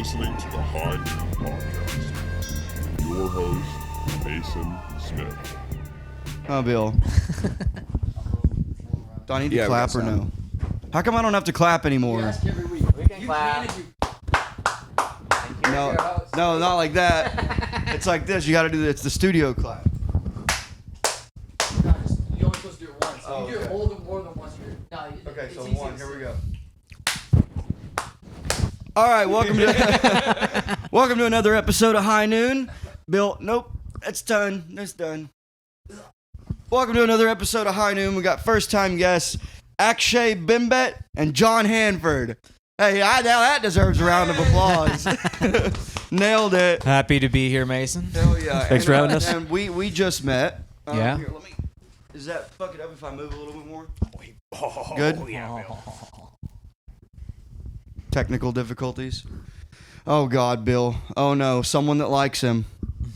listening to the High Noon Podcast. Your host, Mason Smith. Oh, Bill. Do I need to Yeah, clap or no? How come I don't have to clap anymore? You ask every week. We can clap. No, not like that. It's like this. You got to do it's the studio clap. No, you're only supposed to do it once. Oh, You do it more than once. Okay, so easy one. to Here we see. go. All right, welcome to another episode of High Noon. Bill, nope, that's done. That's done. Welcome to another episode of High Noon. We got first-time guests Akshay Bimbhet and Jon Hanford. Hey, now that deserves a round of applause. Nailed it. Happy to be here, Mason. Hell yeah. Thanks for having us. And we just met. Yeah. Here, does that fuck it up if I move a little bit more? Good? Technical difficulties. Oh God, Bill. Oh no, someone that likes him.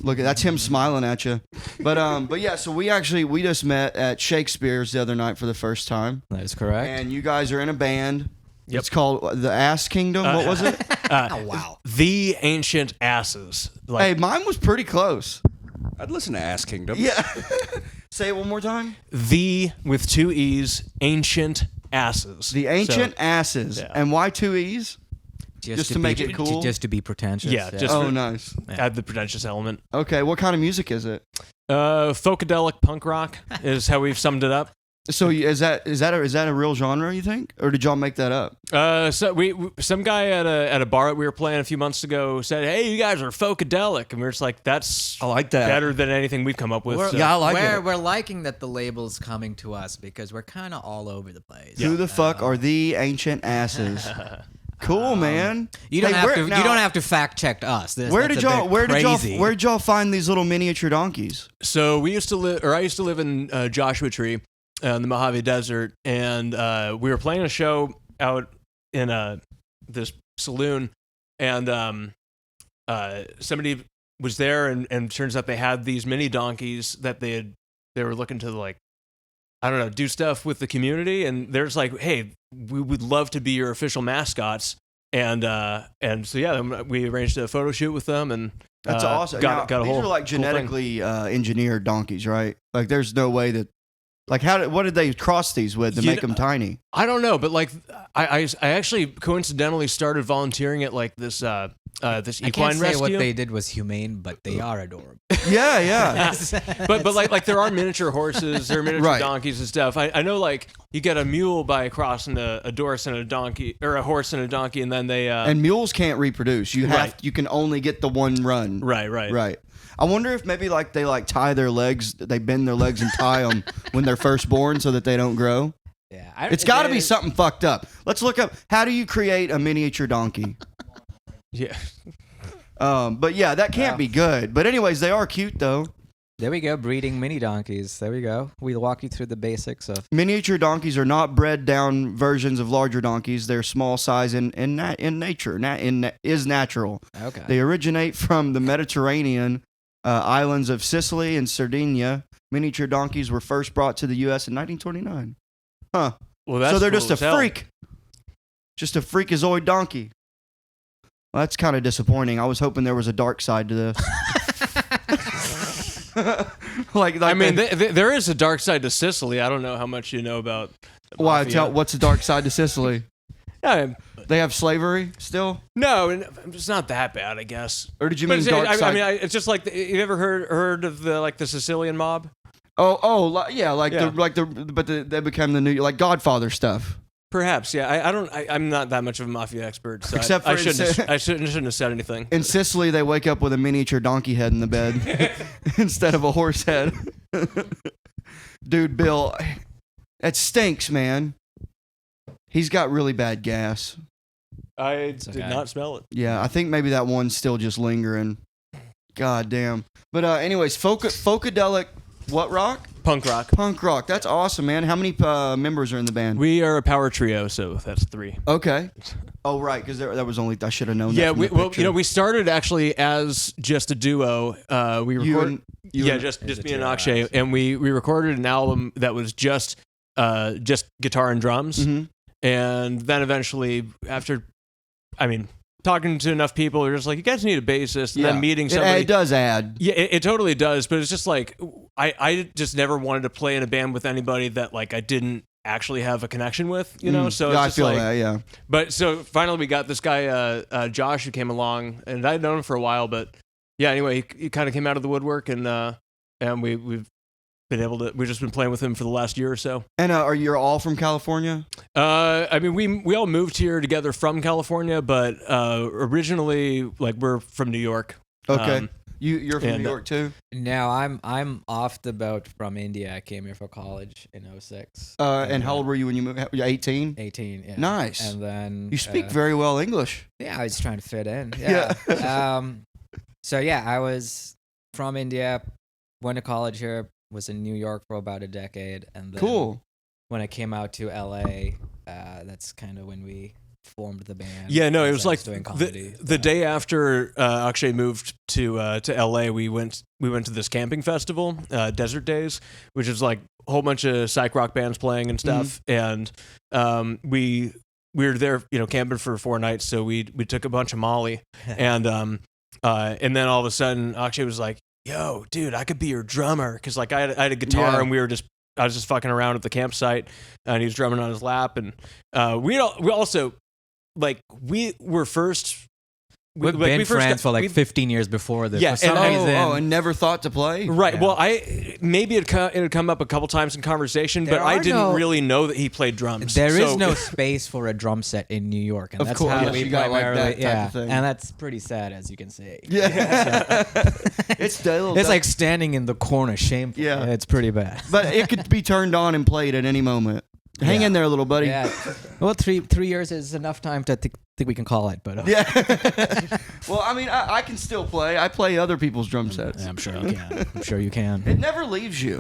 Look, that's him smiling at you. But yeah. So we just met at Shakespeare's the other night for the first time. That is correct. And you guys are in a band. Yep. It's called the Ass Kingdom. What was it? wow. The Ancient Asses. Hey, mine was pretty close. I'd listen to Ass Kingdom. Yeah. Say it one more time. The, with two E's, Ancient Asses. The Ancient Asses. yeah. And why two E's? Just to make it cool? Just to be pretentious. Yeah, just Oh, for- nice. Add the pretentious element. Okay, what kind of music is it? Folkadelic punk rock is how we've summed it up. So is that a real genre, you think, or did y'all make that up? So we some guy at a bar that we were playing a few months ago said, "Hey, you guys are Folkadelic," and we were just like, "That's I like that. better than anything we've come up with." So. Yeah, I like it. We're liking that the label's coming to us because we're kind of all over the place. Who the fuck are the Ancient Asses? Cool, man. You don't Hey, have where- to. now- You don't have to fact check us. Where did y'all find these little miniature donkeys? So I used to live in Joshua Tree, in the Mojave Desert, and we were playing a show out in this saloon, and somebody was there, and turns out they had these mini donkeys that they were looking to, like, I don't know, do stuff with the community, and they're just like, hey, we would love to be your official mascots, and so yeah, we arranged a photo shoot with them, and That's awesome. Got a these whole are like cool thing. genetically engineered donkeys, right? Like, there's no way that. Like, what did they cross these with to make them tiny? I don't know, but like I actually coincidentally started volunteering at like this this I equine can't say rescue. what they did was humane, but they are adorable. Yeah. but like there are miniature horses, there are miniature Right. donkeys and stuff. I know, like, you get a mule by crossing a horse and a donkey, or a horse and a donkey, and then they And mules can't reproduce. You can only get the one run. right. I wonder if maybe like they like tie their legs, they bend their legs and tie them when they're first born so that they don't grow. Yeah, It's got to be something fucked up. Let's look up how do you create a miniature donkey. Yeah. But yeah, that can't be good. But anyways, they are cute though. There we go, breeding mini donkeys. There we go. We'll walk you through the basics of. Miniature donkeys are not bred down versions of larger donkeys. They're small size in nature. Is natural. Okay. They originate from the Mediterranean islands of Sicily and Sardinia. Miniature donkeys were first brought to the U.S. in 1929. Huh. Well, that's So they're cool just a as hell. freak. Just a freakazoid donkey. Well, that's kind of disappointing. I was hoping there was a dark side to this. I mean, there is a dark side to Sicily. I don't know how much you know about. why? mafia. What's the dark side to Sicily? Yeah, They have slavery still, no, it's not that bad, I guess. or did you But mean it's- dark side? I mean, it's just like you ever heard of the Sicilian mob? They became the new like Godfather stuff. Perhaps, yeah. I'm not that much of a mafia expert, so Except I for shouldn't have said anything. In Sicily, they wake up with a miniature donkey head in the bed instead of a horse head. Dude, Bill, that stinks, man. He's got really bad gas. I did okay. not smell it. Yeah, I think maybe that one's still just lingering. God damn. But anyways, Folkadelic, what rock? Punk rock. Punk rock. That's awesome, man. How many members are in the band? We are a power trio, so that's 3. Okay. Oh, right, because that was only, I should have known that. Yeah, from the well, picture. we started actually as just a duo. We You recorded, and- you yeah, and- just As a me and trio, Akshay, and we recorded an album that was just guitar and drums, Mhm. and then eventually after, I mean, talking to enough people, you're just like, you guys need a bassist, and then meeting somebody. It does add. Yeah, it totally does, but it's just like I just never wanted to play in a band with anybody that like I didn't actually have a connection with, you know. So it's I just feel like, that. Yeah. But so finally we got this guy Josh who came along, and I'd known him for a while, but yeah. Anyway, he kind of came out of the woodwork, and we've been able to. We've just been playing with him for the last year or so. And are you all from California? I mean, we all moved here together from California, but originally, like, we're from New York. Okay. You're from New York too? No, I'm off the boat from India. I came here for college in 06. And how old were you when you moved? 18? 18, yeah. Nice. And then You speak very well English. Yeah, I was trying to fit in. Yeah. So yeah, I was from India, went to college here, was in New York for about a decade, and then Cool. when I came out to LA, that's kind of when we formed the band. Yeah, no, it and was started like doing comedy. the day after Akshay moved to LA, we went to this camping festival, Desert Days, which is like a whole bunch of psych rock bands playing and stuff, and we were there, you know, camping for 4 nights, so we took a bunch of Molly, and then all of a sudden Akshay was like, "Yo, dude, I could be your drummer," because like I had a guitar, and I was just fucking around at the campsite, and he was drumming on his lap, and we also like we were first. We've been friends for like 15 years before this. Yeah, For some reason, and never thought to play? Right. Yeah. Well, maybe it had come up a couple times in conversation, but I didn't really know that he played drums. There is no space for a drum set in New York, and Of that's course, how yes, we you got like primarily, that type of thing. and that's pretty sad, as you can see. Yeah. It's It's like standing in the corner, shameful. Yeah. It's pretty bad. But it could be turned on and played at any moment. Hang in there, little buddy. Yeah. Well, three years is enough time to think we can call it, but Yeah. Well, I mean, I can still play. I play other people's drum sets. I'm sure you can. I'm sure you can. It never leaves you.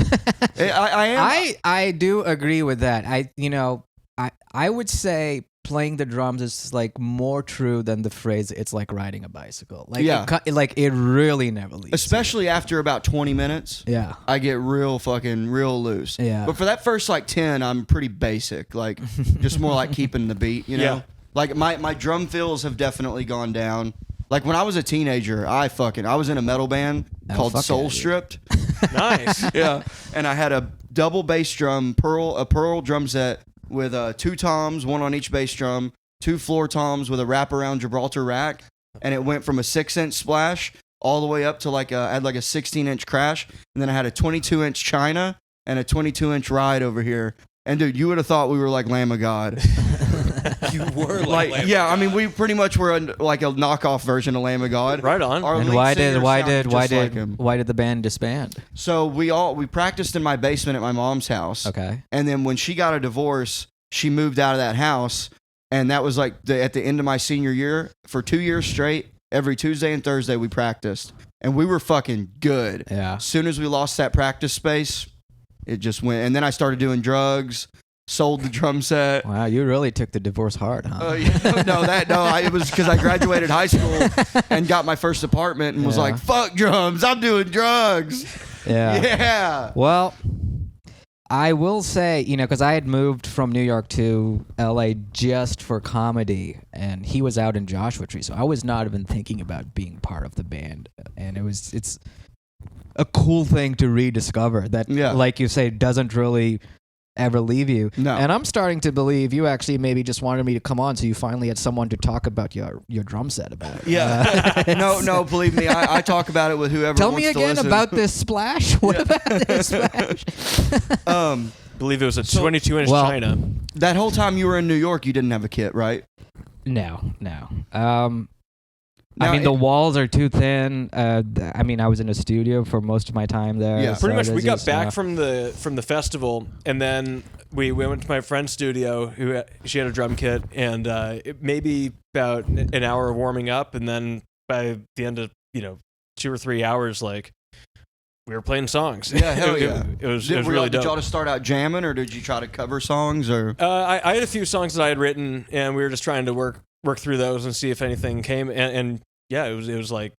I do agree with that. I would say playing the drums is like more true than the phrase "it's like riding a bicycle." Like, it really never leaves. especially after about 20 minutes. Yeah. I get real loose. Yeah. But for that first like 10, I'm pretty basic. Like just more like keeping the beat, you know? Yeah. Like my drum fills have definitely gone down. Like when I was a teenager, I was in a metal band called fuck Soul yeah, Stripped. Nice. Yeah. And I had a double bass drum, a pearl drum set with 2 toms, 1 on each bass drum, 2 floor toms with a wraparound Gibraltar rack, and it went from a 6-inch splash all the way up to like I had like a 16-inch crash, and then I had a 22-inch China and a 22-inch ride over here. And dude, you would have thought we were like Lamb of God. You were Like, yeah, I mean, we pretty much were like a knockoff version of Lamb of God. Right on. Our And lead singer sounded just like him. why did the band disband? So we practiced in my basement at my mom's house. Okay. And then when she got a divorce, she moved out of that house, and that was like at the end of my senior year. For 2 years straight, every Tuesday and Thursday we practiced, and we were fucking good. Yeah. As soon as we lost that practice space, it just went. And then I started doing drugs, sold the drum set. Wow, you really took the divorce hard, huh? It was because I graduated high school and got my first apartment and was Yeah. like, "Fuck drums, I'm doing drugs." Yeah. Yeah. Well, I will say, because I had moved from New York to LA just for comedy, and he was out in Joshua Tree, so I was not even thinking about being part of the band. And it's a cool thing to rediscover that, like you say, doesn't really ever leave you. No. And I'm starting to believe you actually maybe just wanted me to come on so you finally had someone to talk about your drum set about. Yeah. No, believe me, I talk about it with whoever Tell wants me to again listen. about this splash. What about this splash? Believe it was a 22-inch China. That whole time you were in New York, you didn't have a kit, right? No. I mean, the walls are too thin. I mean, I was in a studio for most of my time there. Yeah. Pretty much, so we got there's back just, from the festival, and then we went to my friend's studio. She had a drum kit, and maybe about an hour of warming up, and then by the end of 2 or 3 hours, like we were playing songs. Yeah, hell yeah. It was Did really dope. y'all just start out jamming, or did you try to cover songs, or? I had a few songs that I had written, and we were just trying to work through those and see if anything came. And yeah, it was like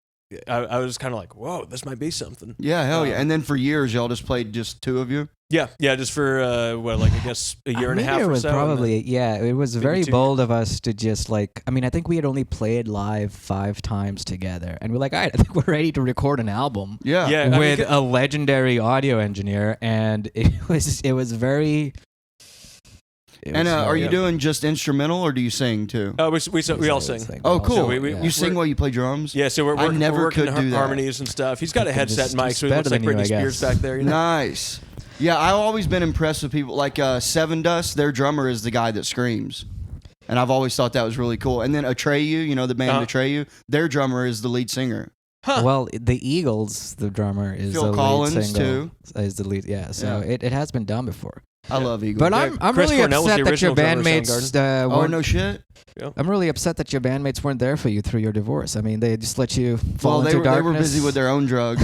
I was kind of like, whoa, this might be something. Yeah, hell yeah. And then for years, y'all just played just 2 of you? Yeah, just for I guess a year and a Maybe half it or was so. and probably it was very 2 bold of us to just like. I mean, I think we had only played live 5 times together, and we're like, all right, I think we're ready to record an album. Yeah. Yeah, I mean, with a legendary audio engineer, and it was very. And are you doing just instrumental or do you sing too? we all sing. Oh, cool. So we- You sing while you play drums? Yeah, so we're I never we're working could do that. harmonies and stuff. He's got a can headset just- mic, just so he looks better like than you, Britney I Spears guess. back there. You know? Nice. Yeah, I've always been impressed with people like Seven Dust. Their drummer is the guy that screams, and I've always thought that was really cool. And then Atreyu, you know the band Atreyu, their drummer is the lead singer. Well, the Eagles, the drummer is Phil the Collins, lead single, too. Is the lead. Yeah, so Yeah. It has been done before. I love Eagles. But Yeah, I'm Chris really Cornell was the upset that your original drummer of bandmates Soundgarden. oh weren't. no shit. I'm really upset that your bandmates weren't there for you through your divorce. I mean, they just let you fall Well, into they darkness. were busy with their own drugs.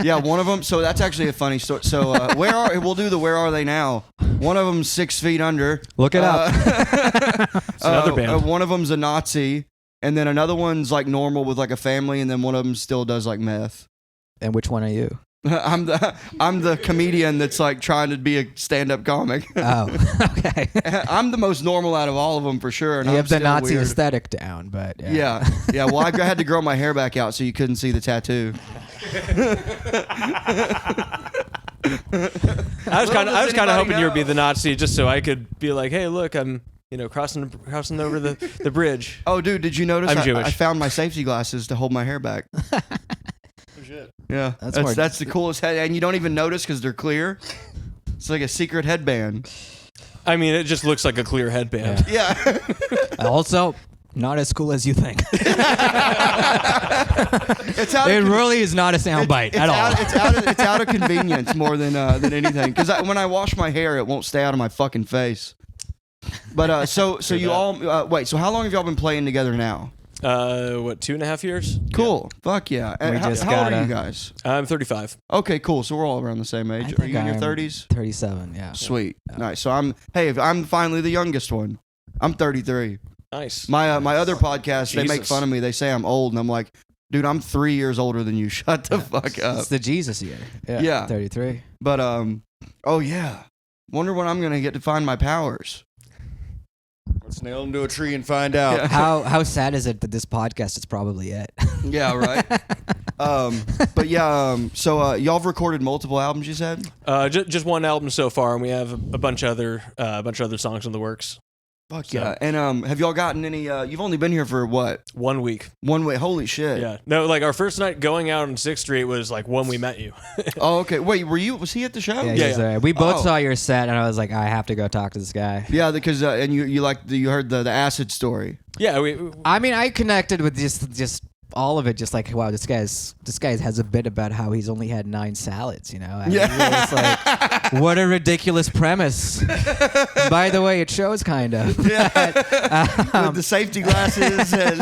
Yeah, one of them. So that's actually a funny story. So we'll do the where are they now? One of them's 6 feet under. Look it up. It's another band. One of them's a Nazi, and then another one's like normal with like a family, and then one of them still does like meth. And which one are you? I'm the comedian that's like trying to be a stand-up comic. Oh, okay. I'm the most normal out of all of them for sure. And You I'm have the still Nazi weird. aesthetic down, but Yeah. Well, I had to grow my hair back out so you couldn't see the tattoo. I was kind of anybody hoping you would know? be the Nazi, just so I could be like, hey, look, I'm crossing over the bridge. Oh, dude, did you notice? I'm I Jewish. found my safety glasses to hold my hair back. Yeah, that's the coolest head, and you don't even notice because they're clear. It's like a secret headband. I mean, it just looks like a clear headband. Yeah. Also, not as cool as you think. It's out. It of, really is not a soundbite at all. It's out of convenience more than anything. Because when I wash my hair, it won't stay out of my fucking face. But so you all wait. So how long have y'all been playing together now? 2.5 years? Cool. Fuck yeah. And We how just old are gotta- you guys? I'm 35. Okay, cool. So we're all around the same age. I Are think you in your I'm 30s? 37, yeah. Sweet. Nice. So I'm finally the youngest one. I'm 33. Nice. My other podcast, they make Jesus. fun of me. They say I'm old, and I'm like, dude, I'm 3 years older than you. Shut the fuck up. It's the Jesus year. Yeah. 33. But oh yeah. Wonder when I'm gonna get to find my powers. Let's nail him to a tree and find out. Yeah. How sad is it that this podcast is probably it? Yeah, right. But yeah. So y'all have recorded multiple albums, you said? Just one album so far, and we have a bunch of other songs in the works. Fuck So- yeah. And have y'all gotten any? You've only been here for what? 1 week. 1 week. Holy shit. Yeah. No, like our first night going out on 6th Street was like when we met you. Oh, okay. Wait, was he at the show? Yeah, Yeah, he's yeah. there. We both Oh. saw your set, and I was like, I have to go talk to this guy. Yeah, because and you heard the acid story. Yeah, I mean, I connected with just all of it. Just like, wow, this guy has a bit about how he's only had 9 salads. You know? I mean, Yeah. it's like, what a ridiculous premise. By the way, it shows kind of. With the safety glasses and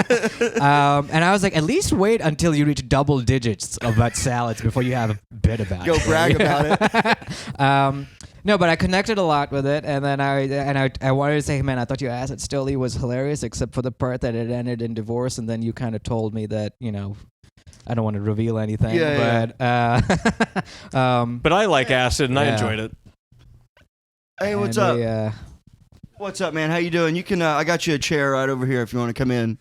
And I was like, at least wait until you reach double digits about salads before you have a bit about go it. brag about it. No, but I connected a lot with it, and then I wanted to say, hey, man, I thought your acid story was hilarious, except for the part that it ended in divorce, and then you kind of told me that, you know, I don't want to reveal anything, Yeah, but but I like acid and I Yeah. enjoyed it. Hey, what's and up? we, What's up, man? How you doing? You can. I got you a chair right over here if you want to come in.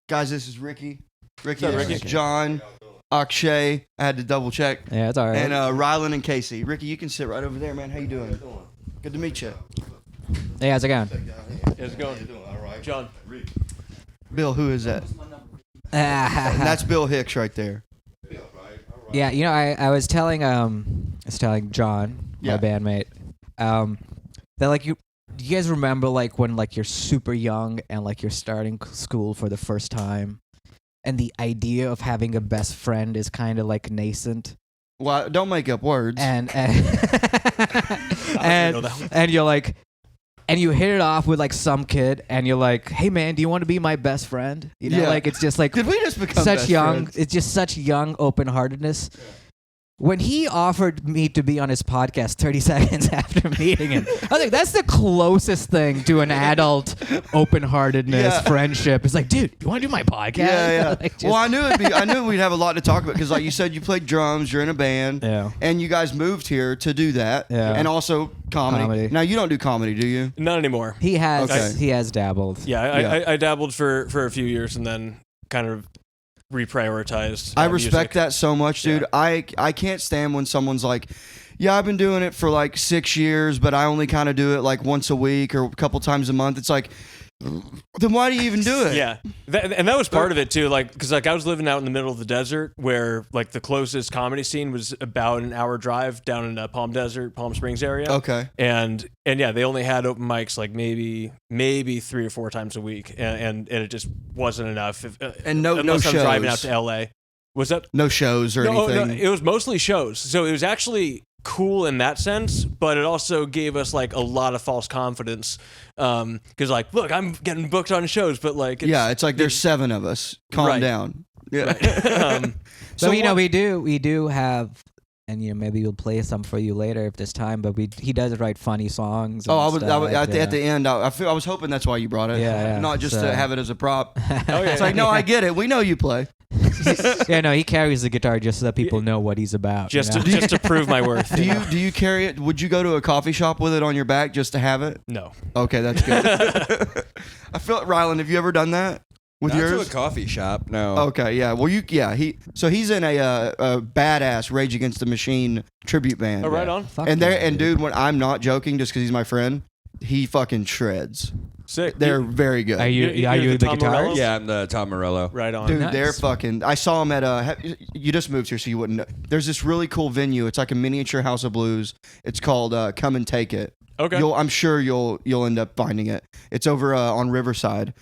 Guys, this is Ricky. Ricky, What's up, this Ricky? is John, Akshay. I had to double check. yeah, it's all right. And Rylan and Casey. Ricky, you can sit right over there, man. How you doing? Good to meet you. Hey, how's it going? How's it going? John. Bill, who is that? And that's Bill Hicks right there. Yeah, you know, I was telling John, Yeah. my bandmate, that like you guys remember like when like you're super young and like you're starting school for the first time, and the idea of having a best friend is kind of like nascent, Well, don't make up words. and know that one. and you're like. And you hit it off with like some kid, and you're like, "Hey man, do you want to be my best friend?" You know, Yeah. like it's just like Did we just become such best young. friends? It's just such young open-heartedness. When he offered me to be on his podcast 30 seconds after meeting him, I was like, that's the closest thing to an adult open-heartedness, friendship. It's like, dude, you want to do my podcast? Yeah. Like, just- Well, I knew we'd have a lot to talk about because, like you said, you played drums, you're in a band, and you guys moved here to do that, and also comedy. Now you don't do comedy, do you? Not anymore. he has Okay. he has dabbled. Yeah, I dabbled for a few years and then kind of reprioritized. I respect music. that so much, dude. Yeah. I can't stand when someone's like, yeah, I've been doing it for like 6 years, but I only kind of do it like once a week or a couple times a month. It's like, then why do you even do it? Yeah, and that was part of it too. Like, because like I was living out in the middle of the desert, where like the closest comedy scene was about an hour drive down in Palm Springs area. Okay. And yeah, they only had open mics like maybe 3 or 4 times a week, and it just wasn't enough. And no unless I'm shows. driving out to LA. Was that No shows or anything. No, it was mostly shows. So it was actually cool in that sense, but it also gave us like a lot of false confidence. Because like, look, I'm getting booked on shows, but like, It's like there's 7 of us. Calm Right. down. Yeah. So you know, what- we do have, and you know, maybe we'll play some for you later if there's time. But he does write funny songs. Oh, and I was stuff, at the end. I was hoping that's why you brought it. Yeah. Not just So- to have it as a prop. Oh, yeah. It's like, no, I get it. We know you play. Yeah, no, he carries the guitar just so that people know what he's about. just you know? to prove my worth. Do you carry it? Would you go to a coffee shop with it on your back just to have it? No. Okay, that's good. I feel like, Rylan, have you ever done that with Not yours? to a coffee shop, no. Okay, yeah. Well, he's in a badass Rage Against the Machine tribute band. Oh, right on. Fuck And yeah, dude, when I'm not joking, just because he's my friend, he fucking shreds. Sick. They're very good. Are you You're the Tom guitarist? Morello? Yeah, I'm the Tom Morello. Right on. Dude, Nice. they're fucking. I saw him at you just moved here, so you wouldn't know. There's this really cool venue. It's like a miniature House of Blues. It's called Come and Take It. Okay. I'm sure you'll end up finding it. It's over on Riverside.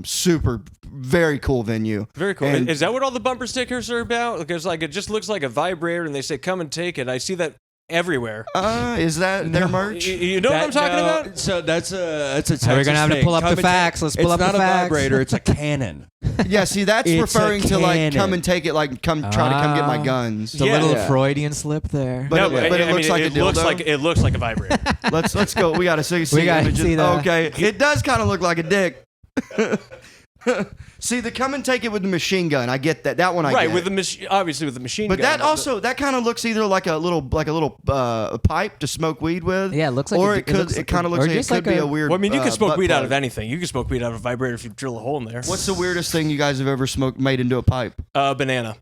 Super, very cool venue. Very cool. And- Is that what all the bumper stickers are about? Because like it just looks like a vibrator, and they say "come and take it." I see that everywhere. Is that their merch? You know what I'm talking about? So that's a Texas We're gonna have to thing. pull up Come the and facts. take- Let's pull up It's the not a facts. vibrator. It's a cannon. Yeah, see, that's It's referring a to like cannon. come and take it, like come try to come get my guns. It's a Yeah. little Yeah. Freudian slip there. But it looks like a dildo. It looks like a vibrator. Let's go. We gotta see. We gotta images. see that. Okay, it does kind of look like a dick. See, the come and take it with the machine gun. I get that. That one I Right, get. with the obviously with the machine But gun. that kind of looks either like a little pipe to smoke weed with. Yeah, it looks like or a- it could. looks It like kind a- of looks or like it just could like be a- a weird. well, I mean, you can smoke butt weed out plug. of anything. You can smoke weed out of a vibrator if you drill a hole in there. What's the weirdest thing you guys have ever smoked made into a pipe? Banana.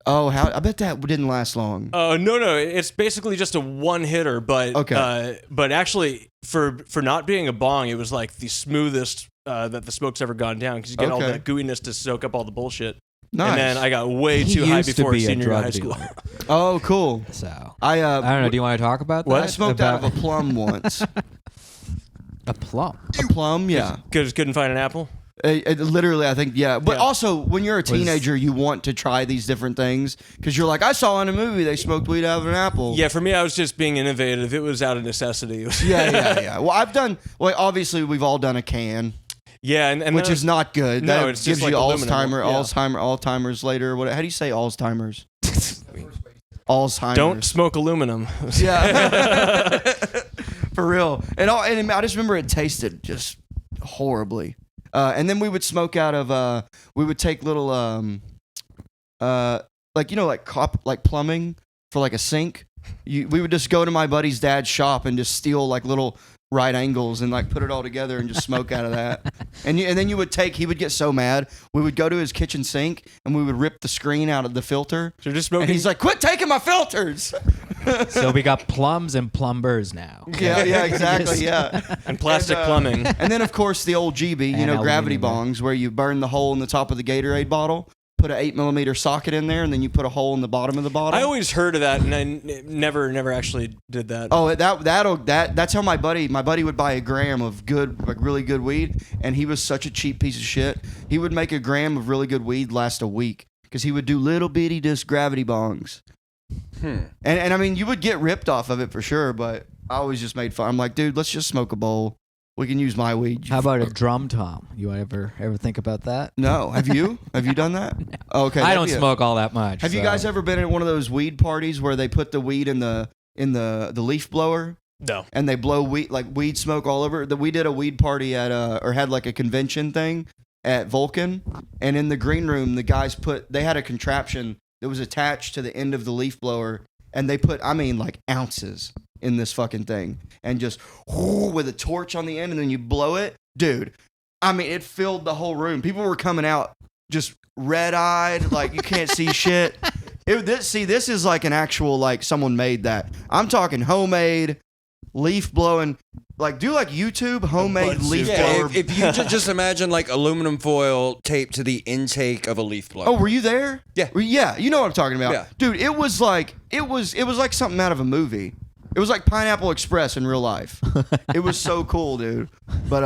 Oh, how I bet that didn't last long. No, it's basically just a one hitter, but Okay. but actually for not being a bong, it was like the smoothest that the smoke's ever gone down because you get all Okay. that gooiness to soak up all the bullshit. Nice. And then I got way He too high used to before be a senior year of drug high school. dealer. Oh, cool. So I I don't know. Do you want to talk about that? I smoked out of a plum once. a plum. A plum, yeah. Because couldn't find an apple. Literally, I think, yeah. But Yeah. also, when you're a teenager, you want to try these different things because you're like, I saw in a movie they smoked weed out of an apple. Yeah, for me, I was just being innovative. It was out of necessity. Yeah. Well, obviously, we've all done a can, Yeah, and which then- is not good. No, That it's gives just you like aluminum. Alzheimer's later. What? How do you say Alzheimer's? Alzheimer's. don't smoke aluminum. Yeah. For real. And I just remember it tasted just horribly. And then we would smoke out of we would take little like plumbing for like a sink. We would just go to my buddy's dad's shop and just steal like little right angles and like put it all together and just smoke out of that. And then he would get so mad. We would go to his kitchen sink and we would rip the screen out of the filter. So you're just smoking. And he's like, "Quit taking my filters." So we got plums and plumbers now. Yeah, exactly. Yeah. and plastic and, plumbing. And then, of course, the old GB, And gravity aluminum. bongs, where you burn the hole in the top of the Gatorade bottle, put an 8mm socket in there, and then you put a hole in the bottom of the bottle. I always heard of that, and I never actually did that. Oh, that's how my buddy would buy a gram of good, like really good weed, and he was such a cheap piece of shit. He would make a gram of really good weed last a week because he would do little bitty just gravity bongs. And I mean, you would get ripped off of it for sure, but I always just made fun. I'm like, dude, let's just smoke a bowl We can use my weed. How about a drum tom? You ever think about that? No. Have you? Have you done that? Okay. I that'd don't be smoke all that much. Have you so. guys ever been at one of those weed parties where they put the weed in the leaf blower No. and they blow weed smoke all over? We did a weed party at or had like a convention thing at Vulcan, and in the green room the guys they had a contraption that was attached to the end of the leaf blower, and they put like ounces in this fucking thing, and just with a torch on the end, and then you blow it, dude. It filled the whole room. People were coming out just red-eyed, like you can't see shit. This is like an actual, like someone made that. I'm talking homemade leaf blowing. Like, do like YouTube homemade leaf blower. If you just imagine like aluminum foil taped to the intake of a leaf blower. Oh, were you there? Yeah. Yeah, you know what I'm talking about. Yeah. Dude, it was like something out of a movie. It was like Pineapple Express in real life. It was so cool, dude. But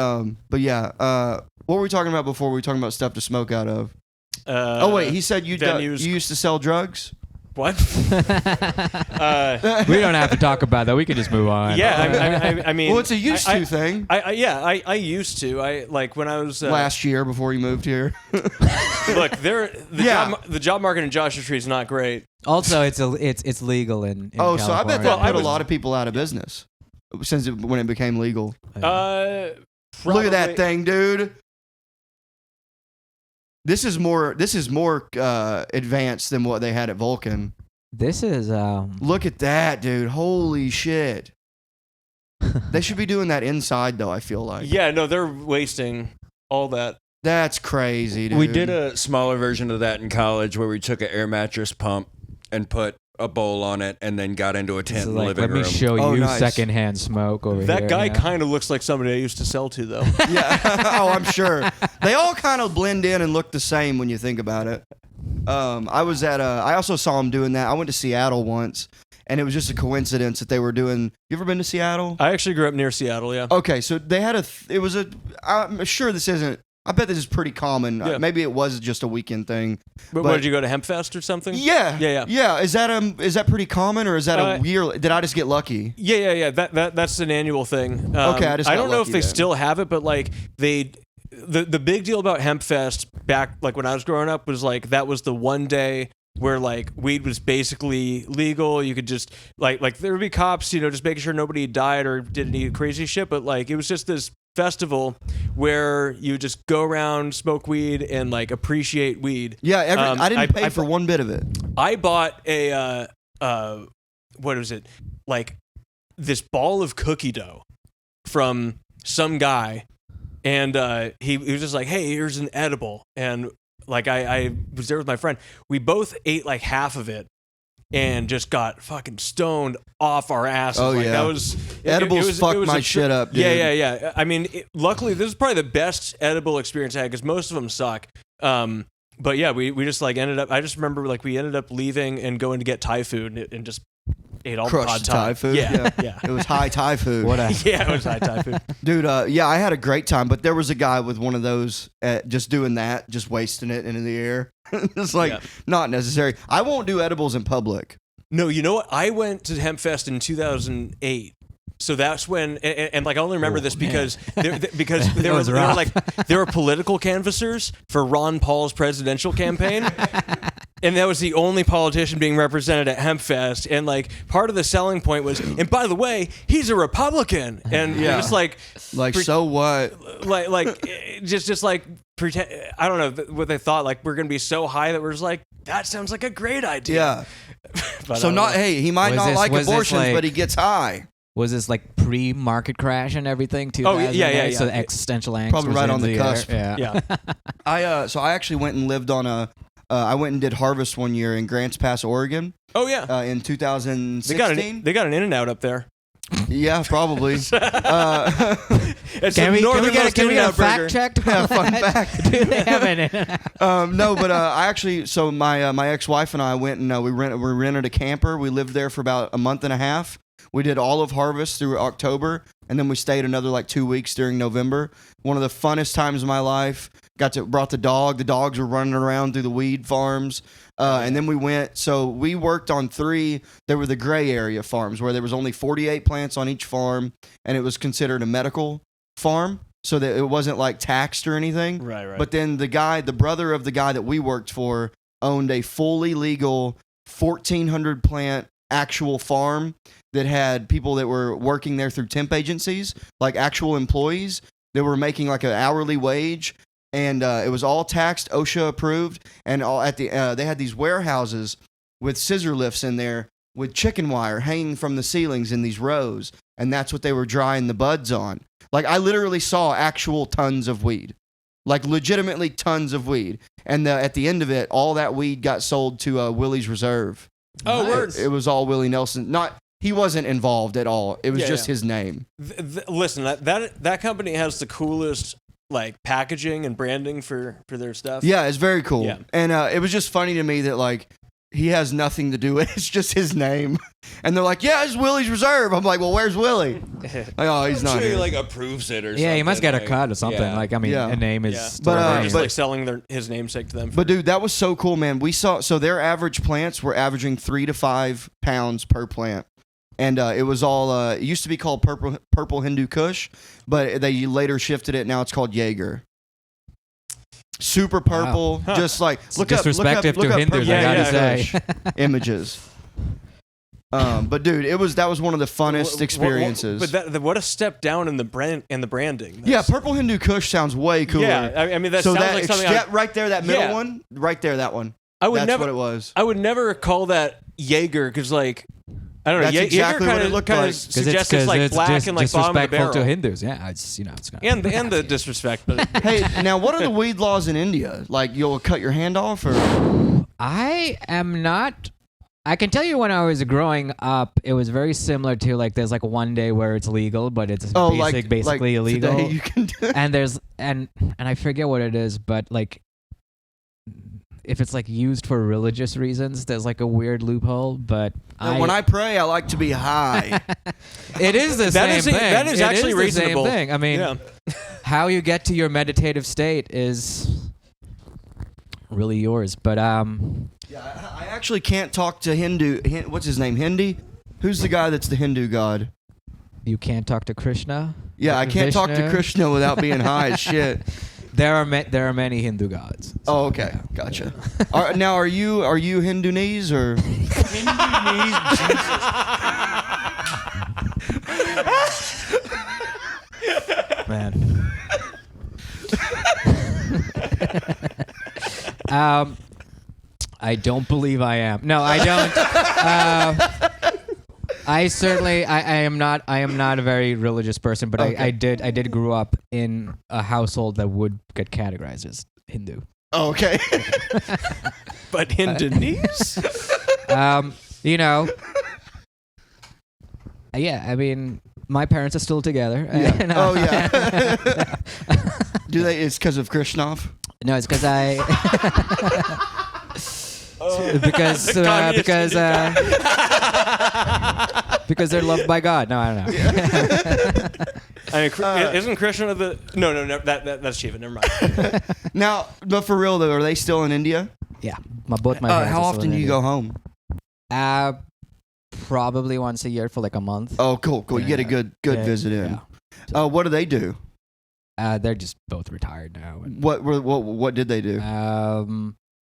yeah, what were we talking about before? We were talking about stuff to smoke out of. Oh wait, he said you used to sell drugs. What? We don't have to talk about that. We can just move on. Yeah, I mean, Well, it's a used to thing. I used to. Like when I was Last year before you moved here. Look, the job market in Joshua Tree is not great. Also, it's legal in Oh, so I bet that California. put a lot of people out of business when it became legal. Look at that Probably- thing, dude. This is more advanced than what they had at Vulcan. This is Look at that, dude. Holy shit. They should be doing that inside, though, I feel like. Yeah, no, they're wasting all that. That's crazy, dude. We did a smaller version of that in college where we took an air mattress pump and put a bowl on it and then got into a tent in the like, living let room. me show Oh, you nice. secondhand smoke over here. That guy yeah. kind of looks like somebody I used to sell to, though. Yeah. Oh, I'm sure. They all kind of blend in and look the same when you think about it. I also saw him doing that. I went to Seattle once, and it was just a coincidence that they were doing. You ever been to Seattle? I actually grew up near Seattle. Yeah. Okay, so they had I'm sure this isn't. I bet this is pretty common. Yeah. Maybe it was just a weekend thing. But what, did you go to Hempfest or something? Yeah. Yeah. Is that pretty common, or is that a year? Did I just get lucky? Yeah. That's an annual thing. Okay, I don't know if lucky they then. still have it, but like the big deal about Hempfest back like when I was growing up was like that was the one day where like weed was basically legal. You could just like there would be cops, just making sure nobody died or did any crazy shit, but like it was just this festival where you just go around, smoke weed, and like appreciate weed. Yeah, I didn't pay for one bit of it. I bought a what was it? Like this ball of cookie dough from some guy, and he was just like, "Hey, here's an edible." And like I was there with my friend. We both ate like half of it and just got fucking stoned off our asses. Oh, like, yeah. that was Edibles fucked my shit up, dude. Yeah. I mean, luckily this is probably the best edible experience I had because most of them suck. But yeah, we just like ended up. I just remember like we ended up leaving and going to get Thai food and just ate all the Crushed pad Thai food. Yeah. It was high Thai food. Yeah, it was high Thai food. Dude, yeah, I had a great time, but there was a guy with one of those just doing that, just wasting it into the air. It's like not necessary. I won't do edibles in public. No, you know what? I went to Hempfest in 2008. So that's when, and like I only remember this because there were political canvassers for Ron Paul's presidential campaign, and that was the only politician being represented at Hempfest. And like part of the selling point was, and by the way, he's a Republican, and you're just like so what? Just like pretend. I don't know what they thought. Like we're gonna be so high that we're just like that sounds like a great idea. Yeah. But So he might Was not this- like was this abortions, like- but he gets high. Was this like pre-market crash and everything too? Oh, yeah. So the existential angst Probably was right in on the air. cusp. Yeah. Yeah. So I actually went and lived on I went and did Harvest one year in Grants Pass, Oregon, Oh yeah. in 2016. They got an In-N-Out up there. Yeah, probably. It's Can the we northernmost get a In-N-Out fact burger. checked? Yeah, fun fact. Do they have an No, but I actually, so my ex-wife and I went and we rented a camper. We lived there for about a month and a half. We did all of Harvest through October, and then we stayed another like 2 weeks during November. One of the funnest times of my life. Brought the dog. The dogs were running around through the weed farms. And then we worked on 3. There were the gray area farms where there was only 48 plants on each farm, and it was considered a medical. farm, so that it wasn't like taxed or anything. Right. But then the brother of the guy that we worked for, owned a fully legal 1,400 plant actual farm that had people that were working there through temp agencies, like actual employees that were making like an hourly wage, and it was all taxed, OSHA approved, and all at the they had these warehouses with scissor lifts in there with chicken wire hanging from the ceilings in these rows, and that's what they were drying the buds on. Like, I literally saw actual tons of weed. Like, legitimately tons of weed. And at the end of it, all that weed got sold to Willie's Reserve. Oh, words. It was all Willie Nelson. He wasn't involved at all. It was just his name. Listen, that company has the coolest like packaging and branding for their stuff. Yeah, it's very cool. Yeah. And it was just funny to me that, like, he has nothing to do with it. It's just his name. And they're like, yeah, it's Willie's Reserve. I'm like, well, where's Willie? Like, oh, he's I'm not sure here. he like approves it or something. Yeah, he must get a like, cut or something. yeah. Like, I mean, Yeah. a name is. Yeah. still But, a They're name. just like selling his namesake to them. But dude, that was so cool, man. We saw, so their average plants were averaging 3 to 5 pounds per plant. And it was all, it used to be called Purple Hindu Kush, but they later shifted it. Now it's called Jaeger. Super purple, Wow. just like look disrespectful up to Hindus, I gotta say. Kush images. But dude, that was one of the funnest experiences. But what a step down in the branding. Yeah, Purple Hindu Kush sounds way cooler. Yeah, I mean that sounds like something. Right there, that middle Yeah. one, right there, that one. I would That's never. what it was. I would never call that Jaeger because, like, I don't know. That's exactly what it looked like. Suggests it's like black and like bottom of the disrespectful barrel. to Hindus. Yeah, it's it's kind of and the disrespect. But Hey, now what are the weed laws in India? Like, you'll cut your hand off, or I am not. I can tell you when I was growing up, it was very similar to like there's like one day where it's legal, but it's basically illegal. Today you can do it. And there's and I forget what it is, but like if it's like used for religious reasons, there's like a weird loophole. But When I pray, I like to be high. it is the That same is thing. that is It actually the reasonable. Same thing. I mean, yeah. how you get to your meditative state is really yours. But Yeah, I actually can't talk to Hindu. What's his name? Hindi? Who's the guy that's the Hindu god? you can't talk to Krishna. Yeah, I can't talk to Vishnu. Krishna without being high as shit. There are many Hindu gods. So, Oh, okay, yeah. gotcha. Now, are you Hindunese or? Man. I don't believe I am. No, I don't. I certainly I am not a very religious person, but Okay. I did grow up in a household that would get categorized as Hindu. Oh, okay. But Hindunese? You know. Yeah, I mean, my parents are still together. Yeah. And, Oh yeah. Do they? It's because of Krishnov. No, it's because I. because because they're loved by God. No, I don't know. I mean, isn't Krishna the? No. That's Shiva. Never mind. Now, but for real though, are they still in India? Yeah, both my parents. How are still often in do you India. go home? Probably once a year for like a month. Oh, cool. You get a good Yeah, visit in. yeah. What do they do? They're just both retired now. And, What did they do?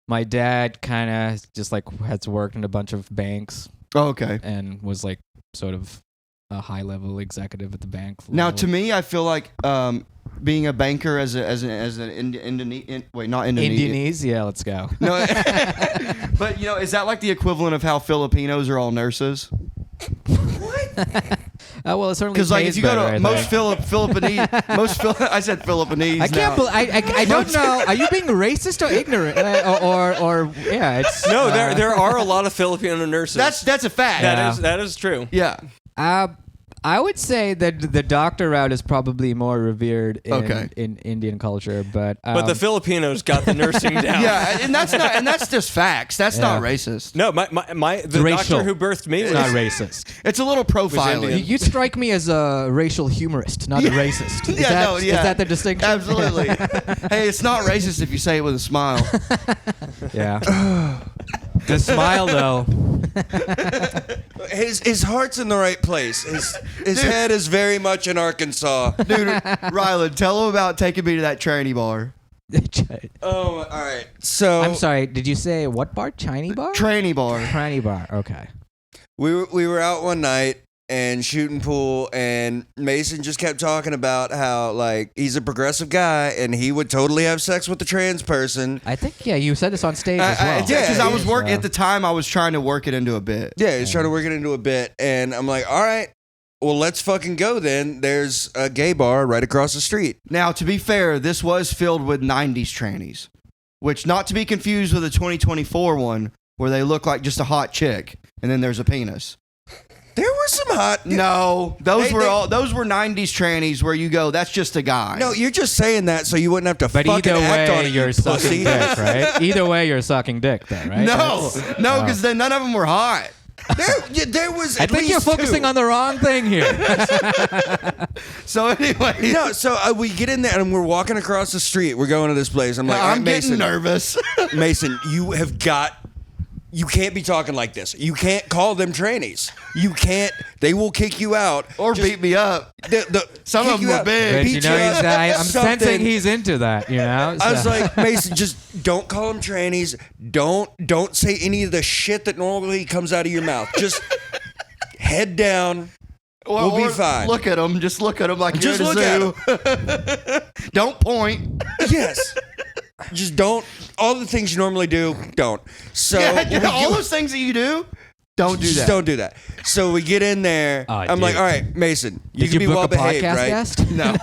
my dad kind of just like has worked in a bunch of banks Oh, okay. and was like sort of a high level executive at the bank. Now, level. to me, I feel like being a banker as an Indonesian. Wait, not Indonesian. Indonesia, let's go. No, but is that like the equivalent of how Filipinos are all nurses? Well, it certainly Because like pays if you go better, to I most think. Filipinese, I said Filipinese. I can't now. I don't know. Are you being racist or ignorant? Or yeah, it's No, there are a lot of Filipino nurses. That's a fact. Yeah. that is true. Yeah. I would say that the doctor route is probably more revered Okay. in Indian culture, but But the Filipinos got the nursing down. Yeah, and that's just facts. That's not Yeah. racist. No, the racial. doctor who birthed me it's was not racist. It's a little profiling. Indian. You strike me as a racial humorist, not a racist. Is that the distinction? Absolutely. Hey, it's not racist if you say it with a smile. Yeah. The smile though. His heart's in the right place. His head is very much in Arkansas. Dude, Rylan, tell him about taking me to that tranny bar. Oh, all right. So I'm sorry. Did you say what bar? Chinese bar? Tranny bar. Tranny bar. Okay. we were out one night and shooting pool, and Mason just kept talking about how like he's a progressive guy and he would totally have sex with a trans person. I think you said this on stage as well. Yeah, because I was working So- at the time. I was trying to work it into a bit. Yeah, he's trying to work it into a bit, and I'm like, all right, well, let's fucking go then. There's a gay bar right across the street. Now, to be fair, this was filled with 90s trannies, which not to be confused with the 2024 one where they look like just a hot chick and then there's a penis. There were some hot. No, those They- were they- all those were 90s trannies where you go, that's just a guy. No, you're just saying that so you wouldn't have to But fucking either act on way, it, you're you sucking pussy. dick, right? Either way, you're sucking dick, then, right? no, That's- because then none of them were hot. There was. I At think you're least focusing two. on the wrong thing here. So anyway, No, so we get in there and we're walking across the street. We're going to this place. I'm like, all right, I'm getting Mason, nervous. Mason, you can't be talking like this. You can't call them trannies. You can't. They will kick you out or Just- beat me up. Some of them were big. But, you know, I'm sensing he's into that, you know? I was So- like, Mason, just don't call them trannies. Don't say any of the shit that normally comes out of your mouth. Just head down. We'll be Or fine. Look at them. Just look at them like Just you're look at at a zoo. Don't point. Yes. Just don't. All the things you normally do, don't. So All those things that you do, don't do just that. don't do that. So we get in there. Oh, I'm like, dude. all right, Mason, you Did can you be book well a behaved, podcast right? guest? No.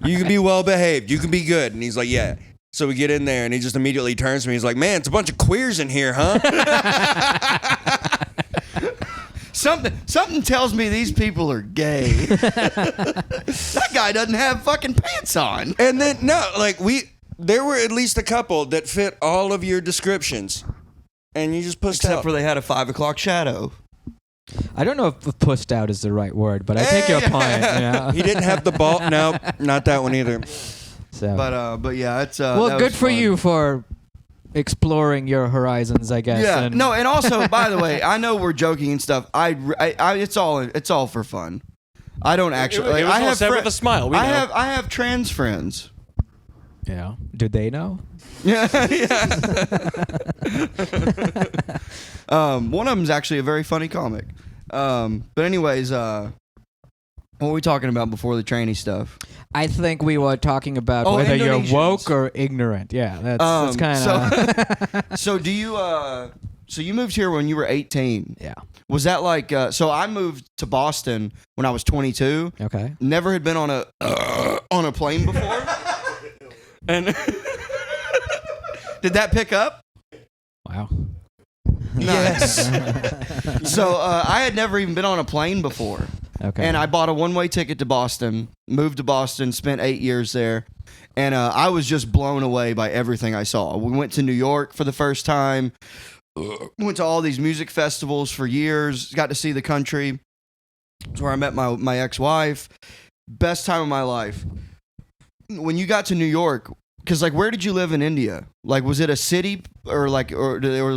You can be well behaved. You can be good. And he's like, yeah. So we get in there, and he just immediately turns to me. He's like, man, it's a bunch of queers in here, huh? Something tells me these people are gay. That guy doesn't have fucking pants on. And then no, like there were at least a couple that fit all of your descriptions, and you just pushed Except out. for they had a 5 o'clock shadow. I don't know if pushed out is the right word, but I take your point. You know? He didn't have the ball. No, not that one either. So. But yeah, it's well, that good was for fun. you for exploring your horizons, I guess. Yeah. and- No, and also, by the way, I know we're joking and stuff. It's all for fun. I don't actually. It was I all have said with a smile. We know. I have trans friends. Yeah. Do they know? Yeah. One of them's actually a very funny comic. But anyways, what were we talking about before the tranny stuff? I think we were talking about Oh, whether you're Indonesians. woke or ignorant. Yeah, that's kind of. So do you? So you moved here when you were 18. Yeah. Was that like? So I moved to Boston when I was 22. Okay. Never had been on a plane before. And did that pick up? Wow. Yes. So I had never even been on a plane before. Okay. And I bought a one-way ticket to Boston, moved to Boston, spent 8 years there. And I was just blown away by everything I saw. We went to New York for the first time. Went to all these music festivals for years. Got to see the country. That's where I met my ex-wife. Best time of my life. When you got to New York, because like, where did you live in India? Like, was it a city or was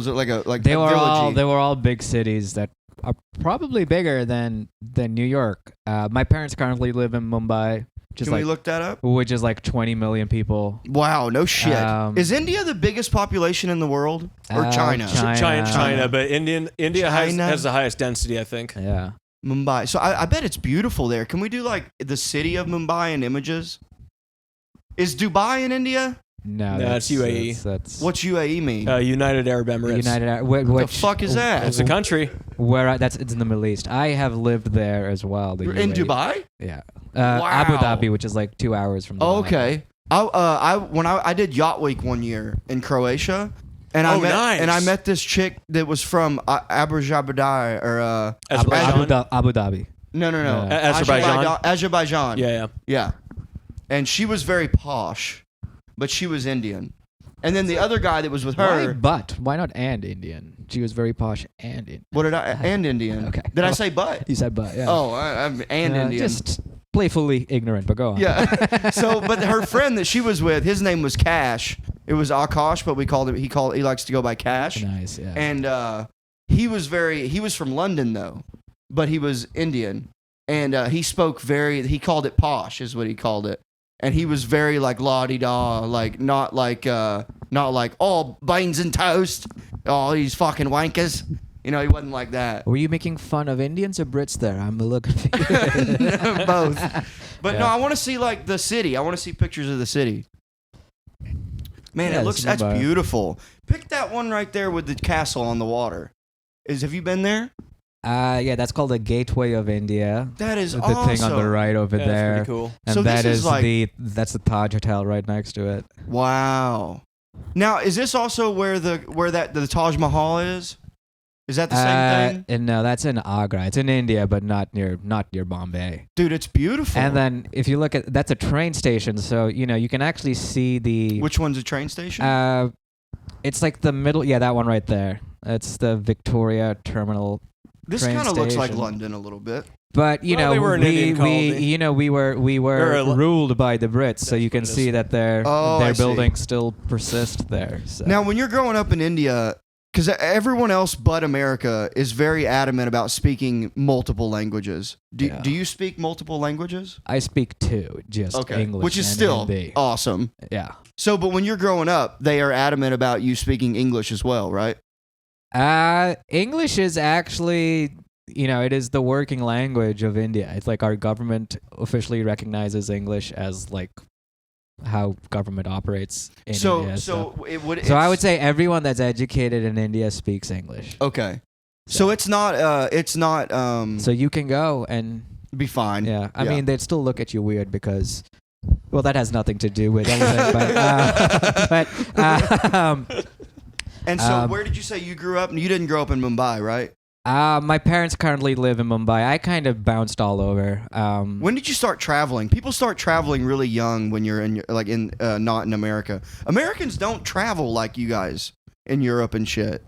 it like a they a were village-y? all big cities that are probably bigger than New York. My parents currently live in Mumbai, Can we look that up? which is like 20 million people. Wow, no shit. Um, Is India the biggest population in the world, or China? China, but India China. has the highest density, I think. Yeah. Mumbai. So I bet it's beautiful there. Can we do like the city of Mumbai in images? Is Dubai in India? No, it's UAE. That's What's UAE mean? United Arab Emirates. United. what the fuck is that? It's a country. It's in the Middle East. I have lived there as well. The In UAE. Dubai? Yeah. Wow. Abu Dhabi, which is like 2 hours from. Dubai. Okay. I did Yacht Week one year in Croatia, and Nice. I met this chick that was from Azerbaijan or Azerbaijan? Abu Dhabi. no. Azerbaijan? Azerbaijan. Yeah. Yeah. And she was very posh, but she was Indian. And then the other guy that was with her. Why but? Why not and Indian? She was very posh and Indian. What did I? And Indian. Okay. Did I say but? You said but, yeah. Oh, I'm and Indian. Just playfully ignorant, but go on. Yeah. So, but her friend that she was with, his name was Cash. It was Akash, but we called him. He likes to go by Cash. Nice, yeah. And he was from London though. but he was Indian, and he spoke he called it posh, is what he called it, and he was very like la-di-da, like not like oh, beans and toast, oh, these fucking wankers. You know, he wasn't like that. Were you making fun of Indians or Brits there? I'm a little confused. Both. But Yeah. no, I want to see like the city. I want to see pictures of the city. Man, Yeah, that's beautiful. Pick that one right there with the castle on the water. Have you been there? Yeah, that's called the Gateway of India. That is The awesome. thing on the right over Yeah, there. that's pretty cool. And So that this is is like- that's the Taj Hotel right next to it. Wow. Now, is this also where the Taj Mahal is? Is that the same thing? And no, that's in Agra. It's in India, but not near Bombay. Dude, it's beautiful. And then if you look at that's a train station, so you can actually see the Which one's a train station? it's like the middle. Yeah, that one right there. That's the Victoria Terminal. This train kind of looks like station. London a little bit. But Well, they were an Indian colony. we were ruled by the Brits, so That's you can what it see is. that their Oh, I see. buildings still persist there. So. Now, when you're growing up in India, because everyone else but America is very adamant about speaking multiple languages. Do Yeah. you speak multiple languages? I speak two, just English, which is and still Hindi. awesome. Yeah. So, but when you're growing up, they are adamant about you speaking English as well, right? English is actually, it is the working language of India. It's like our government officially recognizes English as like how government operates in India. So it would. So I would say everyone that's educated in India speaks English. Okay. So it's not. So you can go and be fine. yeah. I mean, they'd still look at you weird because, well, that has nothing to do with anything. but And so, where did you say you grew up? You didn't grow up in Mumbai, right? my parents currently live in Mumbai. I kind of bounced all over. When did you start traveling? People start traveling really young when you're not in America. Americans don't travel like you guys in Europe and shit.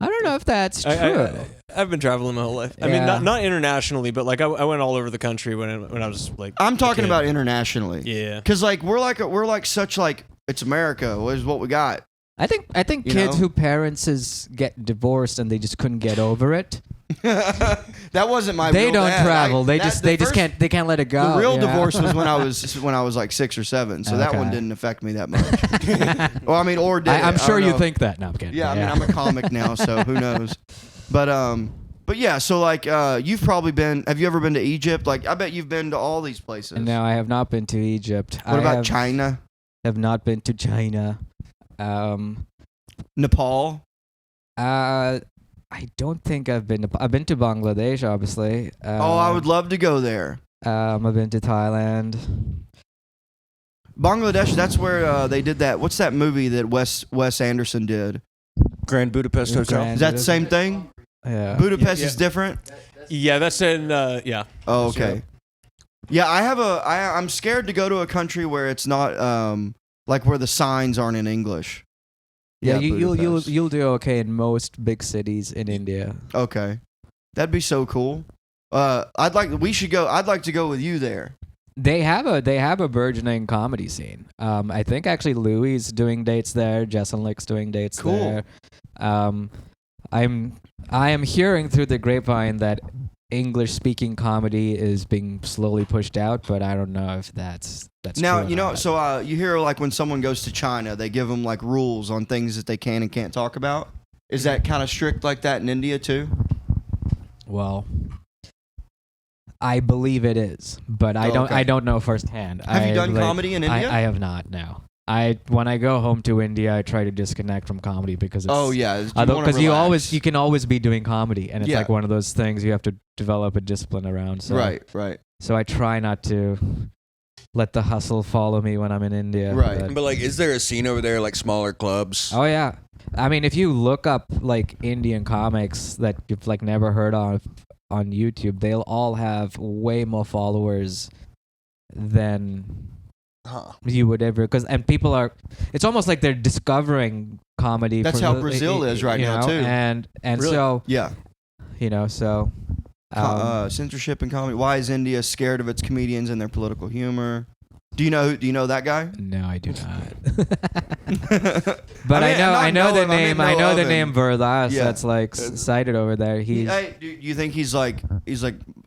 I don't know if that's true. I've been traveling my whole life. I mean, not internationally, but like I went all over the country when I was like. I'm a talking kid. about internationally. Yeah. Because like we're like such like it's America. What is what we got? I think You kids know? who parents get divorced and they just couldn't get over it. That wasn't my. They real don't dad. travel. They that- just the they just first- can't let it go. The real yeah. divorce was when I was like 6 or 7, so that Okay. one didn't affect me that much. Well, I mean, or did I'm it? I sure don't you know. think that. No, I'm kidding. Yeah, I mean, I'm a comic now, so who knows? But yeah, so like you've probably been. Have you ever been to Egypt? Like, I bet you've been to all these places. No, I have not been to Egypt. What about China? Have not been to China. Nepal? I don't think I've been to. I've been to Bangladesh, obviously. I would love to go there. I've been to Thailand. Bangladesh, that's where they did that. What's that movie that Wes Anderson did? Grand Budapest Hotel. Grand- Is that the same thing? Yeah. Budapest Yeah. is different? Yeah, that's in yeah. Oh, okay. Yeah, I'm scared to go to a country where it's not like where the signs aren't in English. Yeah, you'll Budapest. do okay in most big cities in India. Okay. That'd be so cool. I'd like to go with you there. They have a burgeoning comedy scene. I think actually Louis is doing dates there. Jason Lick's doing dates Cool. there. I am hearing through the grapevine that English speaking comedy is being slowly pushed out, but I don't know if that's Now, true or you know, not. so you hear like when someone goes to China, they give them like rules on things that they can and can't talk about. Is that kind of strict like that in India too? Well, I believe it is, but I don't. Okay. I don't know firsthand. Have you done comedy in India? I have not. No. When I go home to India, I try to disconnect from comedy because it's, Oh yeah, because you can always be doing comedy, and it's Yeah. like one of those things you have to develop a discipline around. So, right. So I try not to let the hustle follow me when I'm in India. Right. But like, is there a scene over there, like smaller clubs? Oh yeah, I mean, if you look up like Indian comics that you've like never heard of on YouTube, they'll all have way more followers than you would ever. And people are. It's almost like they're discovering comedy. That's for how the- Brazil is right you now, know, too. And Really? so Yeah. so. Censorship and comedy. Why is India scared of its comedians and their political humor? Do you know that guy? No, I do not. But I mean, I know not the know him, I name. mean, I know know of the him. name Verlas. Yeah. That's like cited over there. He's Hey, do you think he's like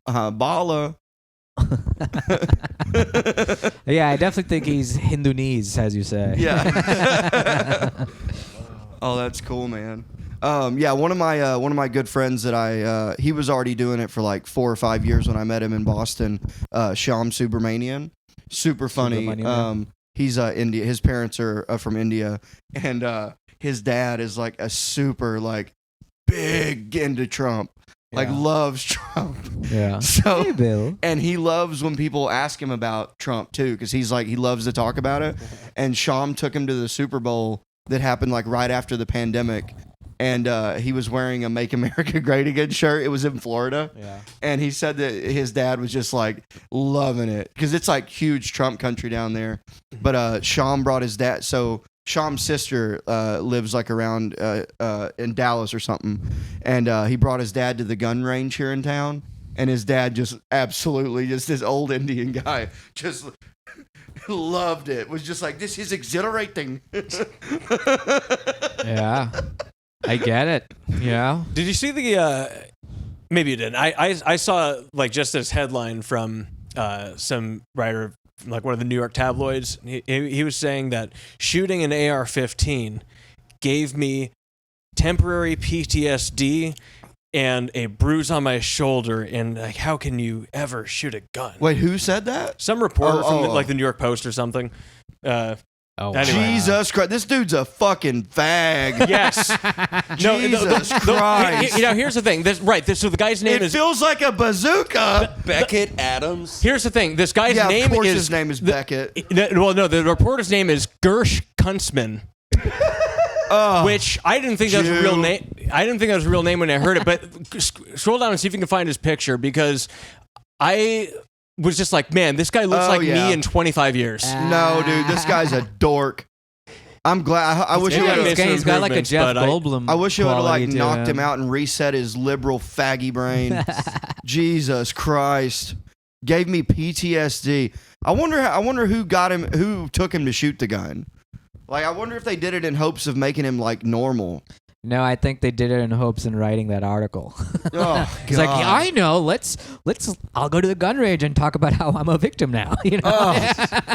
Bala? yeah. I definitely think he's Hindunese, as you say. Yeah. Oh, that's cool, man. Yeah, one of my good friends that he was already doing it for like 4 or 5 years when I met him in Boston. Shyam Subramanian, super funny. Subramanian, He's India. His parents are from India, and his dad is like a super like big into Trump. Like Yeah. loves Trump. Yeah. So Hey, Bill. and he loves when people ask him about Trump too, because he's like he loves to talk about it. And Sham took him to the Super Bowl that happened like right after the pandemic, and he was wearing a "Make America Great Again" shirt. It was in Florida, Yeah. and he said that his dad was just like loving it because it's like huge Trump country down there. But Sham brought his dad. So Sham's sister lives like around in Dallas or something, and he brought his dad to the gun range here in town. And his dad just absolutely, just this old Indian guy, just loved it. Was just like, this is exhilarating. Yeah. I get it. Yeah. Did you see the? Maybe you didn't. I saw like just this headline from some writer, like one of the New York tabloids. He was saying that shooting an AR-15 gave me temporary PTSD and a bruise on my shoulder. And like, how can you ever shoot a gun? Wait, who said that? Some reporter from oh. like the New York Post or something. Oh, Anyway. Jesus Christ, this dude's a fucking fag. Yes. Jesus Christ. Here's the thing. So the guy's name It is. feels like a bazooka. Beckett Adams. Here's the thing. This guy's Yeah, name of course is. his name is Beckett. Well, no, the reporter's name is Gersh Kuntzman. Which I didn't think that was a real Jew. name. I didn't think that was a real name when I heard it. But scroll down and see if you can find his picture, because I was just like, man, this guy looks like yeah. me in 25 years. No, dude, this guy's a dork. I'm glad. I wish it Maybe would I have. missed some he's got like a improvements, Jeff but I- Goldblum. I wish it would have like quality to knocked him out and reset his liberal faggy brain. Jesus Christ, gave me PTSD. I wonder who got him, who took him to shoot the gun. Like, I wonder if they did it in hopes of making him like normal. No, I think they did it in hopes in writing that article. Oh, He's like, God. yeah, I know. Let's. I'll go to the gun range and talk about how I'm a victim now. You know.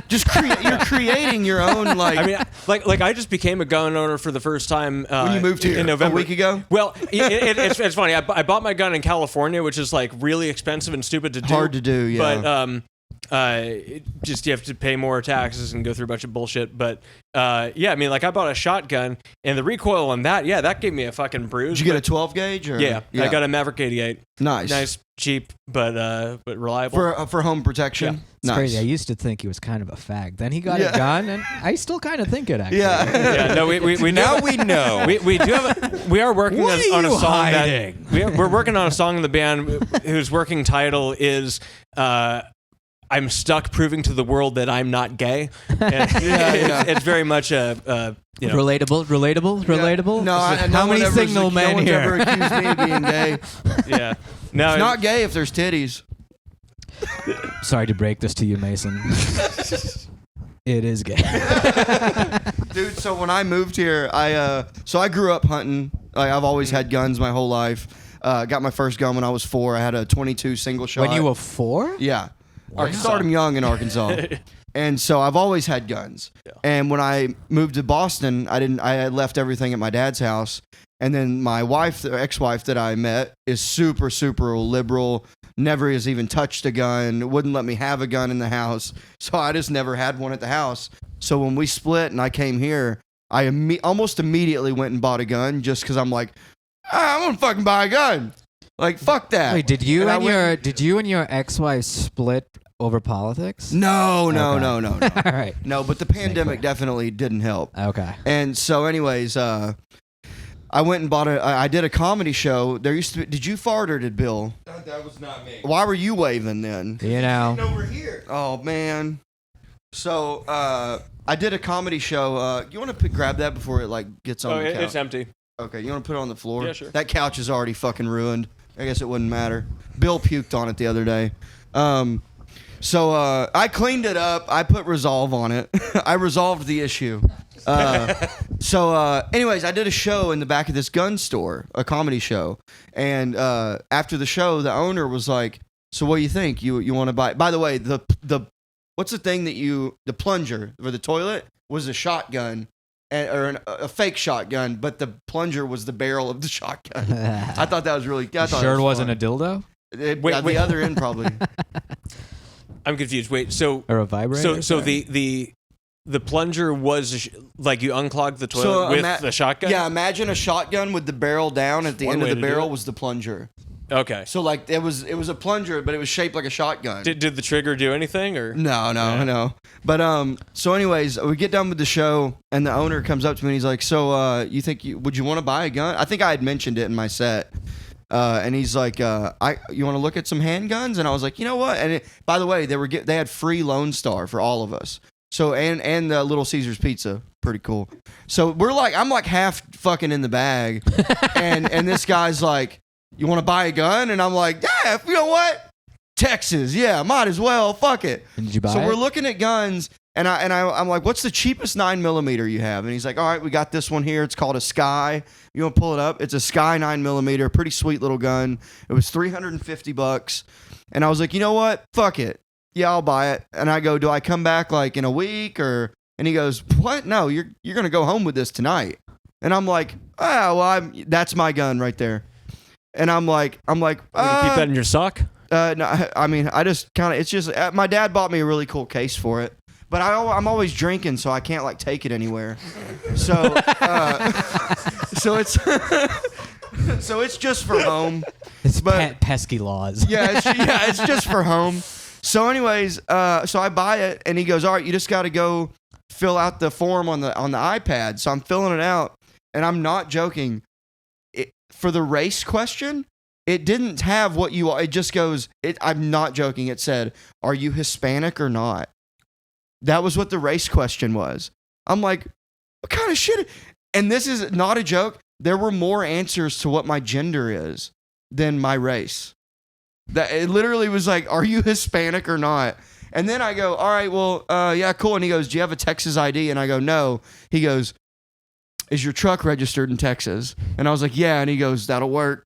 Just you're creating your own like. I mean, like I just became a gun owner for the first time when you moved here in November. a week ago. Well, it's funny. I bought my gun in California, which is like really expensive and stupid to do. Hard to do, yeah. But just you have to pay more taxes and go through a bunch of bullshit. But yeah, I mean, like I bought a shotgun, and the recoil on that, yeah, that gave me a fucking bruise. Did you get a 12 gauge? Or? Yeah, I got a Maverick 88. Nice, cheap, but reliable. for home protection. Yeah. It's Nice. crazy. I used to think he was kind of a fag. Then he got Yeah. a gun, and I still kind of think it. Actually. Yeah. Yeah, no, we Now do, we know. we do have we are working What are on a you song hiding? that we're working on a song in the band whose working title is I'm stuck proving to the world that I'm not gay. And it's very much a you know, Relatable. No, How many signal men no one's here? ever accused me of being gay. yeah. No, It's not gay if there's titties. Sorry to break this to you, Mason. It is gay. Dude, so when I moved here, I grew up hunting. Like, I've always had guns my whole life. Got my first gun when I was 4. I had a 22 single shot. When you were 4? Yeah. I started young in Arkansas. And so I've always had guns. Yeah. And when I moved to Boston, I had left everything at my dad's house. And then my wife, the ex-wife that I met, is super, super liberal. Never has even touched a gun. Wouldn't let me have a gun in the house. So I just never had one at the house. So when we split and I came here, I almost immediately went and bought a gun just because I'm like, I'm gonna fucking buy a gun. Like, fuck that. Wait, did you And I and your ex-wife split over politics? No. All right. No, but the pandemic definitely didn't help. Okay. And so, anyways, I went and bought I did a comedy show. There used to be, did you fart or did Bill? That was not me. Why were you waving then? You know. Over here. Oh, man. So, I did a comedy show. You want to grab that before it, like, gets on the couch? it's empty. Okay, you want to put it on the floor? Yeah, sure. That couch is already fucking ruined. I guess it wouldn't matter. Bill puked on it the other day. So I cleaned it up. I put resolve on it. I resolved the issue. Anyways, I did a show in the back of this gun store, a comedy show. And after the show, the owner was like, so what do you think? You want to buy? By the way, the what's the thing that the plunger for the toilet was a shotgun. A fake shotgun, but the plunger was the barrel of the shotgun. I thought that was really. I thought Sure, it was wasn't a dildo Wait. the other end probably. I'm confused. Wait, so or a vibrator. so the plunger was like you unclogged the toilet with the shotgun? Yeah, imagine a shotgun with the barrel down. At the One end of way the to do barrel it. was the plunger. Okay. So like it was a plunger, but it was shaped like a shotgun. Did the trigger do anything or? No. But so anyways, we get done with the show, and the owner comes up to me and he's like, "So you think would you want to buy a gun?" I think I had mentioned it in my set. And he's like, you want to look at some handguns? And I was like, you know what? And by the way, they had free Lone Star for all of us. So and Little Caesars Pizza, pretty cool. So I'm like half fucking in the bag, and this guy's like, you want to buy a gun? And I'm like, yeah, you know what? Texas, yeah, might as well. Fuck it. And did you buy So it? we're looking at guns, and I'm like, what's the cheapest 9mm you have? And he's like, all right, we got this one here. It's called a Sky. You want to pull it up? It's a Sky 9mm, pretty sweet little gun. It was $350. And I was like, you know what? Fuck it. Yeah, I'll buy it. And I go, do I come back like in a week or? And he goes, what? No, you're gonna go home with this tonight. And I'm like, that's my gun right there. And I'm like, You gonna keep that in your sock? no, I mean, I just kind of, it's just, my dad bought me a really cool case for it, but I'm always drinking, so I can't like take it anywhere. So, so it's just for home. It's but- pesky laws. Yeah, it's just for home. So anyways, so I buy it, and he goes, all right, you just got to go fill out the form on the iPad. So I'm filling it out, and I'm not joking. For the race question, it didn't have what you. It just goes. I'm not joking. It said, "Are you Hispanic or not?" That was what the race question was. I'm like, what kind of shit? And this is not a joke. There were more answers to what my gender is than my race. That it literally was like, "Are you Hispanic or not?" And then I go, "All right, well, yeah, cool." And he goes, "Do you have a Texas ID?" And I go, "No." He goes, "Is your truck registered in Texas?" And I was like, "Yeah." And he goes, "That'll work."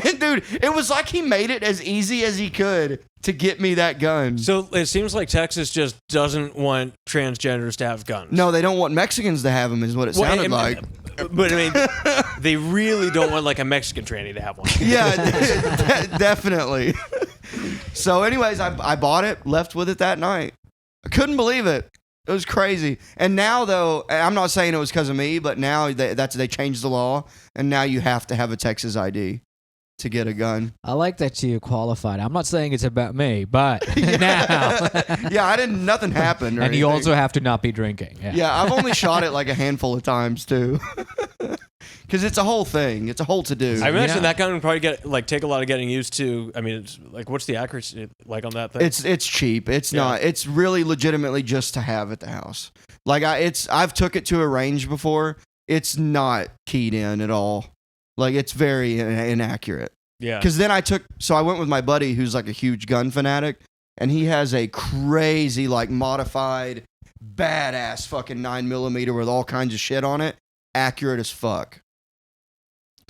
And dude, it was like he made it as easy as he could to get me that gun. So it seems like Texas just doesn't want transgenders to have guns. No, they don't want Mexicans to have them, is what it sounded like. But I mean, they really don't want like a Mexican tranny to have one. Yeah, definitely. So anyways, I bought it, left with it that night. I couldn't believe it. It was crazy. And now, though, I'm not saying it was because of me, but now they changed the law, and now you have to have a Texas ID to get a gun. I like that you qualified. I'm not saying it's about me, but now. Yeah, nothing happened. Or And you anything. also have to not be drinking. Yeah, I've only shot it like a handful of times, too. Because it's a whole thing. It's a whole to-do. I imagine Yeah. that gun would probably take a lot of getting used to. I mean, it's like, what's the accuracy like on that thing? It's cheap. It's Yeah. not. It's really legitimately just to have at the house. Like I've took it to a range before. It's not keyed in at all. Like it's very inaccurate. yeah. Because then I went with my buddy who's like a huge gun fanatic, and he has a crazy like modified badass fucking 9mm with all kinds of shit on it, accurate as fuck.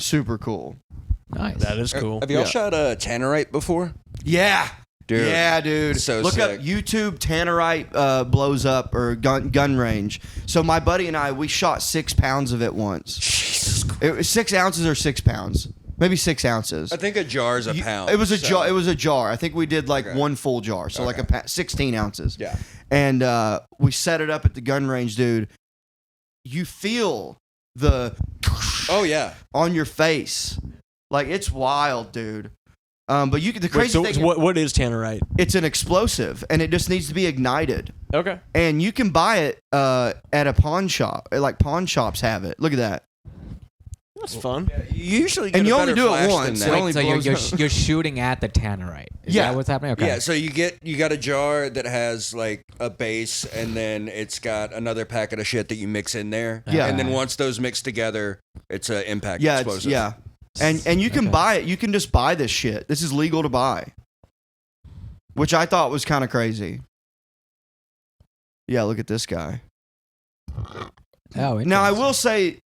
Super cool. Nice. That is cool. Have y'all Yeah. shot a tannerite before? Yeah. Dude. Yeah, dude. So Look sick. up YouTube Tannerite blows up or gun range. So my buddy and I, we shot 6 pounds of it once. Jesus Christ. It was 6 ounces or 6 pounds, maybe 6 ounces. I think a jar's a pound. It was a so- jar. It was a jar. I think we did like Okay. one full jar, so like Okay. 16 ounces. Yeah. And we set it up at the gun range, dude. You feel the Oh yeah. on your face, like it's wild, dude. But the Wait, crazy so thing, what is Tannerite? it's an explosive, and it just needs to be ignited. Okay. And you can buy it at a pawn shop. Like pawn shops have it. Look at that. That's fun. You usually get And a you only better do it flash once. than It that. only so blows up. you're shooting at the tannerite. Is Yeah. that what's happening? Okay. Yeah, so you got a jar that has like a base, and then it's got another packet of shit that you mix in there. Yeah. And then once those mix together, it's an impact Yeah, explosive. yeah. And you can Okay. buy it. You can just buy this shit. This is legal to buy. which I thought was kind of crazy. Yeah, look at this guy. Oh, Now, I interesting. will say,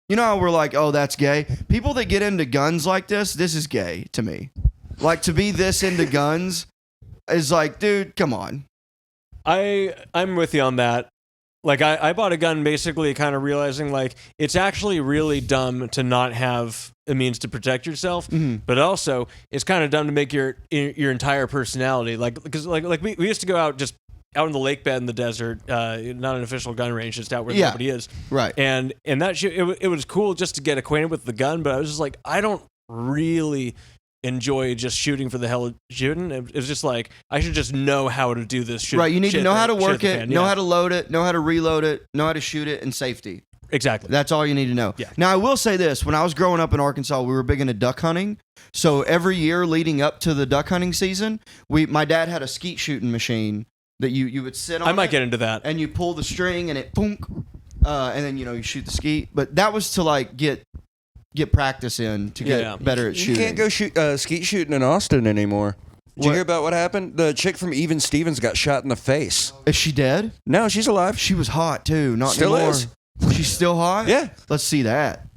you know how we're like, oh, that's gay? People that get into guns like this is gay to me. Like, to be this into guns is like, dude, come on. I'm with you on that. Like, I bought a gun basically kind of realizing, like, it's actually really dumb to not have a means to protect yourself, but also it's kind of dumb to make your entire personality. Like, because like we used to go out just out in the lake bed in the desert, not an official gun range, just out where nobody is. Right. And that shit, it was cool just to get acquainted with the gun, but I was just like, I don't really enjoy just shooting for the hell of shooting. It's just like, I should just know how to do this shit. Right, you need to know how to work the it, fan. know Yeah. how to load it, know how to reload it, know how to shoot it, and safety. Exactly. That's all you need to know. Yeah. Now, I will say this. When I was growing up in Arkansas, we were big into duck hunting. So every year leading up to the duck hunting season, my dad had a skeet shooting machine that you would sit on. I might it, get into that. and you pull the string and it boom, and then you shoot the skeet. But that was to like get practice in to get Yeah. better at You shooting. can't go skeet shooting in Austin anymore. Did you What? hear about what happened? The chick from Even Stevens got shot in the face. Is she dead? No, she's alive. She was hot too. Not Still anymore. is. She's still hot. Yeah. Let's see that.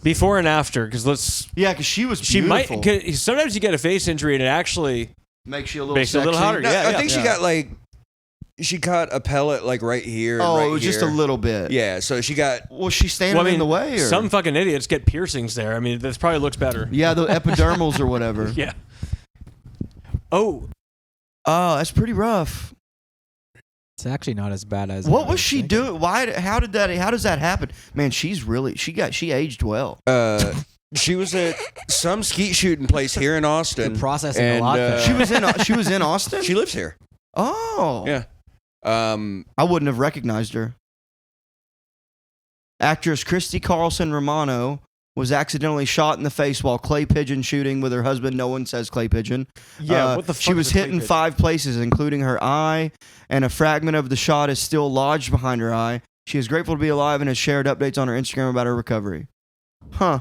Before and after, because Yeah, because she was she beautiful. might. 'Cause sometimes you get a face injury and it actually Makes you a little makes it a little sexy. hotter. No, Yeah, I yeah. think she got like, she caught a pellet like right here. And Oh, right it was just a here. little bit. Yeah, so she got. Was she standing Well, I mean, in the way? Or? some fucking idiots get piercings there. I mean, this probably looks better. Yeah, the epidermals or whatever. Yeah. Oh, Oh, that's pretty rough. It's actually not as bad as. What I was she thinking. doing? How does that happen? Man, she aged well. She was at some skeet shooting place here in Austin. You're processing a and, lot there. She was in Austin? She lives here. Oh. Yeah. I wouldn't have recognized her. Actress Christy Carlson Romano was accidentally shot in the face while clay pigeon shooting with her husband. No one says clay pigeon. yeah. What the fuck? She was is a hit in clay 5 places, including her eye, and a fragment of the shot is still lodged behind her eye. She is grateful to be alive and has shared updates on her Instagram about her recovery. Huh.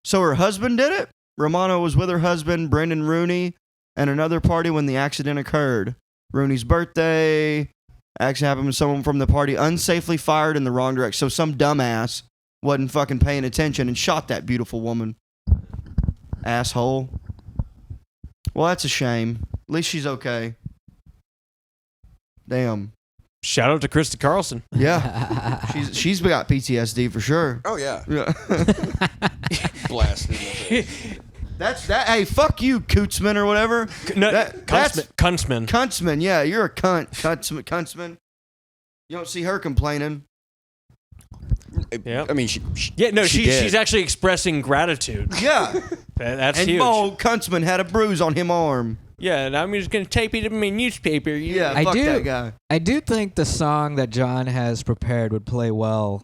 So her husband did it? Romano was with her husband, Brendan Rooney, and another party when the accident occurred. Rooney's birthday. Accident happened when someone from the party unsafely fired in the wrong direction. So some dumbass wasn't fucking paying attention and shot that beautiful woman. Asshole. Well, that's a shame. At least she's okay. Damn. Shout out to Krista Carlson. Yeah. she's got PTSD for sure. Oh yeah. Yeah. Blasted in the face. That's that. Hey, fuck you, Cootsman or whatever. No, That's Kunstman. Cuntsman. Yeah, you're a cunt. Cuntsman. You don't see her complaining. Yeah. I mean, she Yeah, no, she did. she's actually expressing gratitude. Yeah. That's And huge. Cuntsman had a bruise on him arm. Yeah, and I'm just gonna tape it in my newspaper. Yeah, I fuck do. that guy. I do think the song that John has prepared would play well.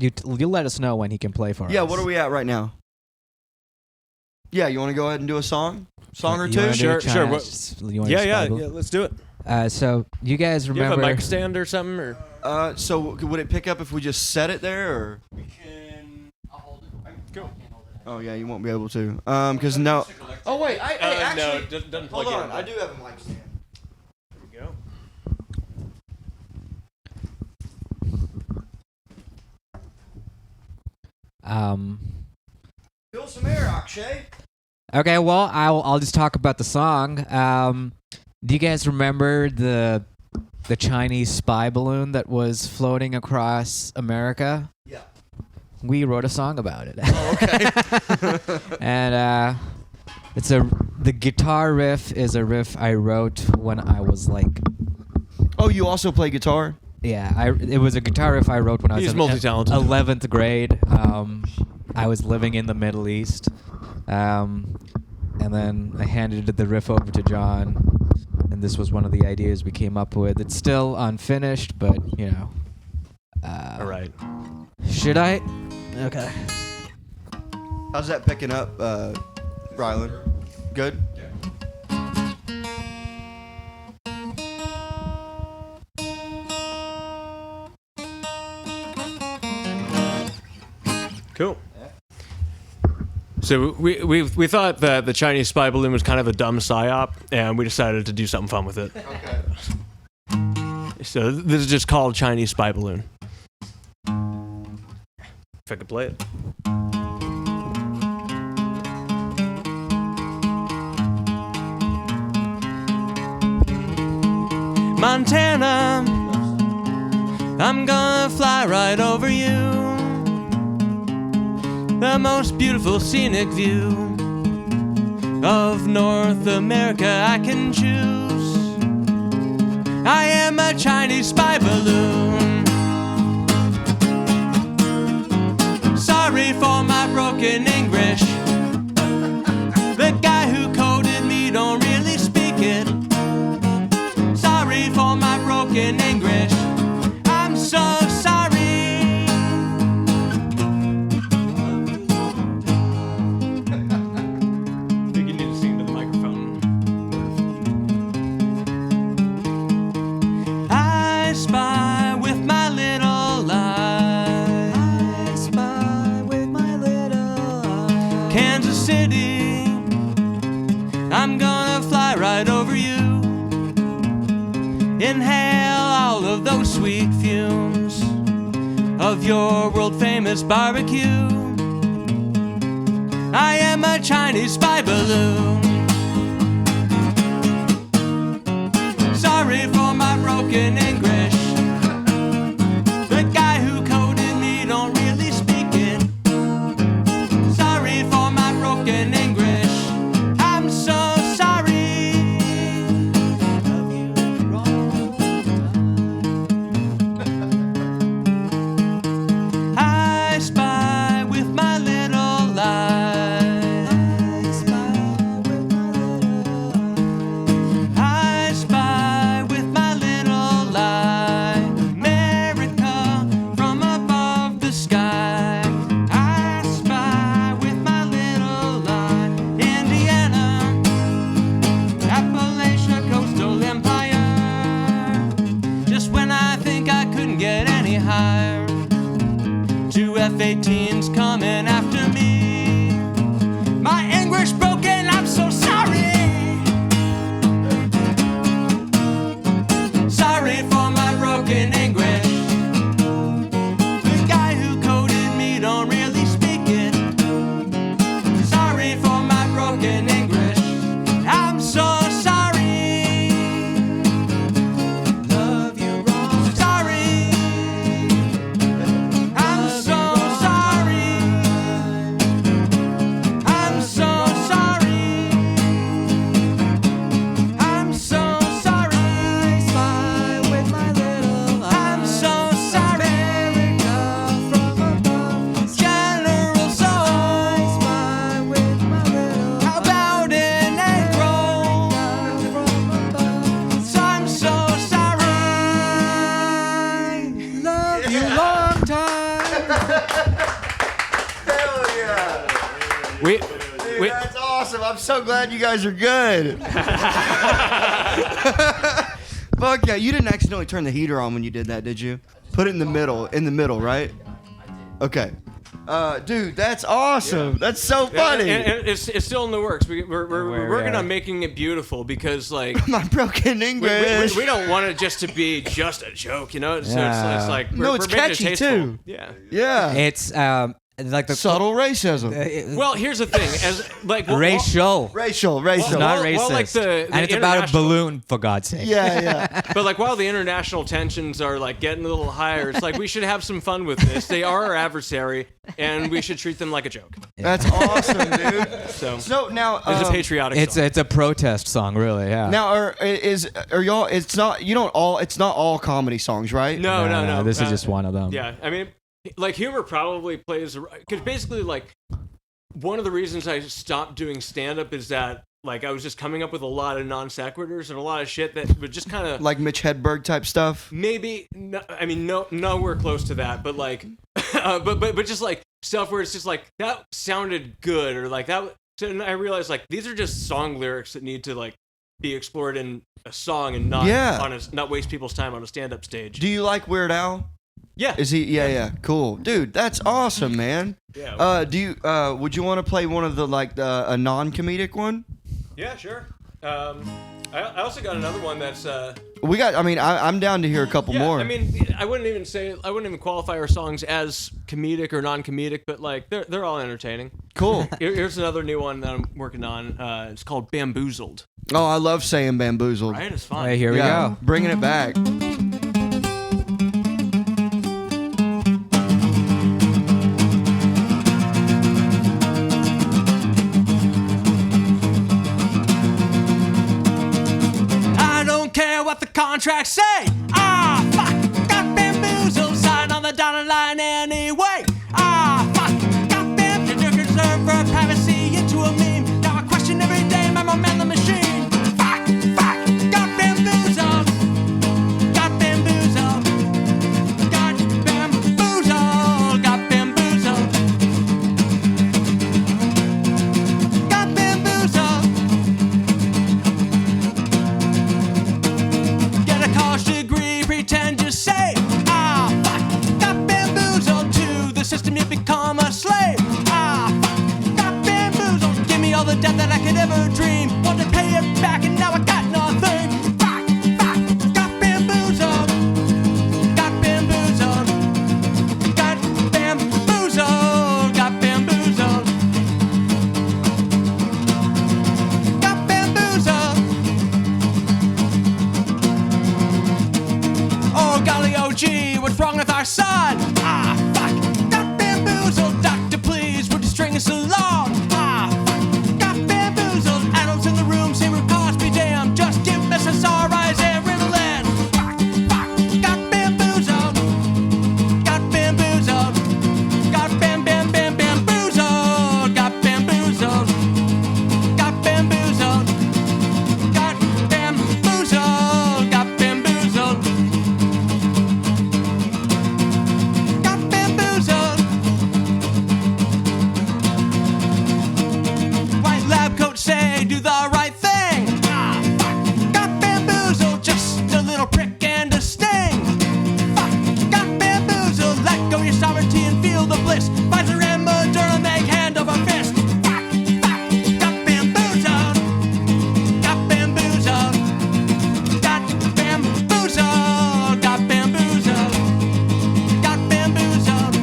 You let us know when he can play for us. Yeah, what are we at right now? Yeah, you want to go ahead and do a song? Song or You two? wanna do Sure, it, sure. China? What- You wanna Yeah, yeah, Bible? yeah. Let's do it. So you guys You have remember? a mic stand or something, or So would it pick up if we just set it there, or? I'll hold it. Go. I can't hold it. Oh yeah, you won't be able to. Because no. Oh wait, I actually. no, it doesn't plug Hold on, in. I do have a mic stand. There we go. Fill some air, Akshay. Okay, well, I'll just talk about the song. Do you guys remember the Chinese spy balloon that was floating across America? Yeah. We wrote a song about it. Oh, okay. And the guitar riff is a riff I wrote when I was like, Oh, you also play guitar? it was a guitar riff I wrote when I was He's in multi-talented. 11th grade. I was living in the Middle East. And then I handed the riff over to John, and this was one of the ideas we came up with. It's still unfinished, but you know. All right. Should I? Okay. How's that picking up, Rylan? Good? Cool. So we thought that the Chinese spy balloon was kind of a dumb psyop, and we decided to do something fun with it. Okay. So this is just called Chinese spy balloon. If I could play it. Montana, I'm gonna fly right over you. The most beautiful scenic view of North America I can choose. I am a Chinese spy balloon. Sorry for my broken English. The guy who coded me don't really speak it. Sorry for my broken English. I'm so sorry. I think you need to sing to the microphone. I spy with my little eye. I spy with my little eye. Kansas City, I'm gonna fly right over you. Inhale all of those sweet fumes of your world-famous barbecue. I am a Chinese spy balloon. Sorry for my broken English. The guy who coded me don't really speak it. Sorry for my broken English. I'm so sorry. I spy with my little eye. I spy with my little eye. I spy with my little eye. America from above the sky. I spy with my little eye. Indiana, Appalachia coastal empire. Just when I think I couldn't get any higher, two F-18s coming after me. My English broken, I'm so sorry. Sorry for my broken English. The guy who coded me don't really speak it. Sorry for my broken English. I'm so sorry. Love you wrong. Sorry. I'm so sorry. I'm so sorry. I'm so sorry. I spy with my little eye. I'm so sorry. America from above. General Soul. I spy with my little eye. How about an egg roll? From above. So I'm so sorry. Love you long time. Hell yeah. We Dude, that's awesome. I'm so glad you guys are good. Fuck yeah. You didn't accidentally turn the heater on when you did that, did you? Put it in the middle, right? Okay. Dude, that's awesome. That's so funny. And it's still in the works. We're working yeah. on making it beautiful because like My broken English. we don't want it just to be just a joke, you know. So it's like No, it's we're making it catchy, tasteful. too. Yeah. Yeah. It's like the Subtle racism. Well, here's the thing: as like racial. Racial. It's not well, racist. like the and it's about a international- balloon, for God's sake. Yeah. But like while the international tensions are like getting a little higher, it's like we should have some fun with this. They are our adversary, and we should treat them like a joke. That's awesome, dude. So now, it's a patriotic. It's song. it's a protest song, really. Yeah. now are y'all? It's not. You don't all. It's not all comedy songs, right? No. This is just one of them. Yeah, I mean, like humor probably plays because basically like one of the reasons I stopped doing stand up is that like I was just coming up with a lot of non sequiturs and a lot of shit that would just kind of Like Mitch Hedberg type stuff. maybe no, I mean nowhere close to that, but like but just like stuff where it's just like that sounded good or like that. So I realized like these are just song lyrics that need to like be explored in a song and not Yeah. not waste people's time on a stand up stage. Do you like Weird Al? Yeah. Is he? Yeah. Cool, dude. That's awesome, man. Yeah. Do you? Would you want to play one of the a non-comedic one? Yeah, sure. I also got another one that's. We got. I mean, I'm down to hear a couple Yeah, more. I mean, I wouldn't even qualify our songs as comedic or non-comedic, but like they're all entertaining. Cool. Here's another new one that I'm working on. It's called Bamboozled. Oh, I love saying bamboozled. Right? It's fun. Hey, here we Yeah, go. bringing it back. I don't care what the contracts say. Ah, fuck, got bamboozled, signed on the dotted line anyway. Ah, fuck, got bamboozled, you're concerned for privacy into a meme. Now I question every day, my man the machine. Fuck, got bamboozled, got bamboozled, got bamboozled, got bamboozled, got bamboozled. Get a college degree, pretend you say, ah, fuck, got bamboozled. To the system, you become a slave. Ah, fuck, got bamboozled. Give me all the debt that I could ever dream. Want to pay it back, and now I got nothing. Fuck, got bamboozled. Got bamboozled. Got bamboozled. Got bamboozled. Got bamboozled. Oh, golly, oh, gee, what's wrong with our son? Ah, fuck, got bamboozled. Doctor, please, would you string us along? Ah, fuck, got bamboozled. Adults in the room say we're cost be damned. Just give SSRIs and Ritalin. Fuck, got bamboozled. Got bamboozled. Got bamboozled. Got bamboozled. Got bamboozled. Got bamboozled. Got bamboozled. Got bamboozled. White lab coats say do the right thing. Ah, fuck, got bamboozled. Just a little prick and a sting. Fuck, got bamboozled. Let go your sovereignty and feel the bliss. Pfizer and Moderna make hand over fist. Fuck, got bamboozled. Got bamboozled. Got bamboozled. Got bamboozled. Got bamboozled.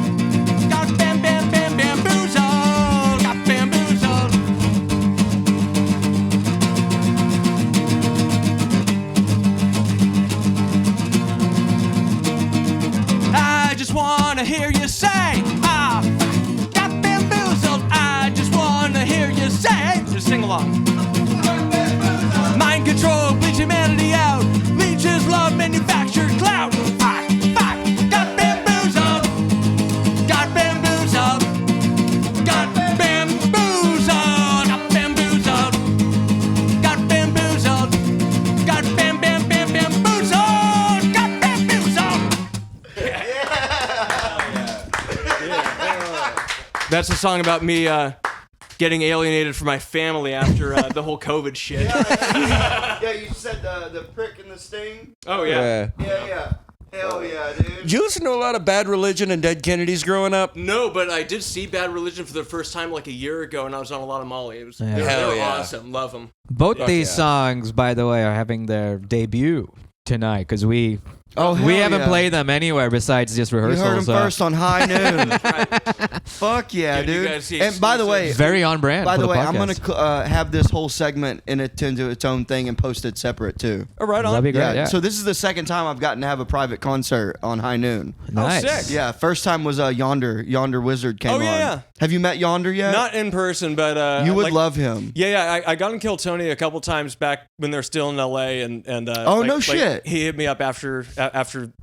Got bamboozled. Got bamboozled. I just wanna hear you say, ah, got bamboozled. I just wanna hear you say, just sing along. Mind control, bleach humanity out. Leeches love manufactured clout. Fuck, got bamboozled. Got bamboozled. Got bamboozled. Got bamboozled. Got bamboozled. Got bamboozled. Got bamboozled. That's a song about me getting alienated from my family after the whole COVID shit. Yeah, you said the prick and the sting. Oh yeah. Yeah. Hell yeah, dude. Did you listen to a lot of Bad Religion and Dead Kennedys growing up? No, but I did see Bad Religion for the first time like a year ago, and I was on a lot of Molly. It was Yeah. they were Hell yeah. awesome. Love them. Both Fuck these yeah. songs, by the way, are having their debut tonight because we Oh, hell we haven't yeah. played them anywhere besides just You rehearsals. heard him so first on High Noon. Fuck yeah, Dude, you dude. guys see And by the way, Very on brand. by for the way, I'm podcast. gonna have this whole segment into its own thing and post it separate too. Oh, right on. That'd be great. Yeah. So this is the second time I've gotten to have a private concert on High Noon. Nice. sick. Yeah, first time was Yonder Wizard came Oh, on. yeah. Have you met Yonder yet? Not in person, but you would like, love him. Yeah. I got him Kill Tony a couple times back when they're still in LA, and Oh, no shit. He hit me up after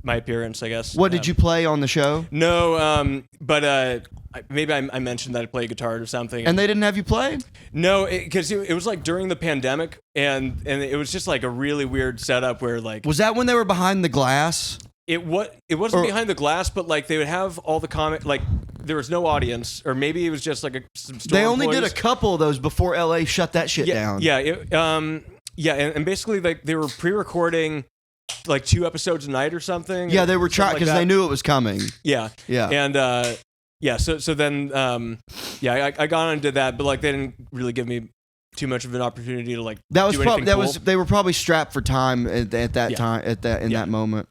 my appearance, I guess. What did you play on the show? No, but maybe I mentioned that I play guitar or something. And they didn't have you play? No, because it was like during the pandemic, and it was just like a really weird setup where like Was that when they were behind the glass? it wasn't behind the glass, but like they would have all the like there was no audience, or maybe it was just like some store They only did a employees. couple of those before LA shut that shit Yeah, down. yeah, and basically like they were pre-recording like 2 episodes a night or something. Yeah, they were trying because they knew it was coming. Yeah, Yeah. And yeah, so then I got on and did that, but like they didn't really give me too much of an opportunity to like That was do probably anything cool. they were probably strapped for time at that Yeah. time in that moment.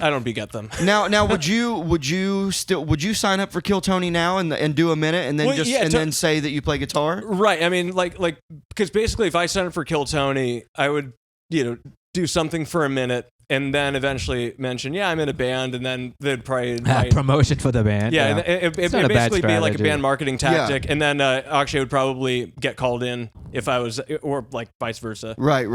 I don't beget them. Now would you sign up for Kill Tony now and do a minute and then Well, yeah, then say that you play guitar? Right. I mean, like because basically, if I signed up for Kill Tony, I would do something for a minute and then eventually mention, yeah, I'm in a band, and then they'd probably invite, promotion for the band. yeah, and it It's not a bad basically be like a strategy. band marketing tactic, and then Akshay would probably get called in if I was, or like vice versa. Right.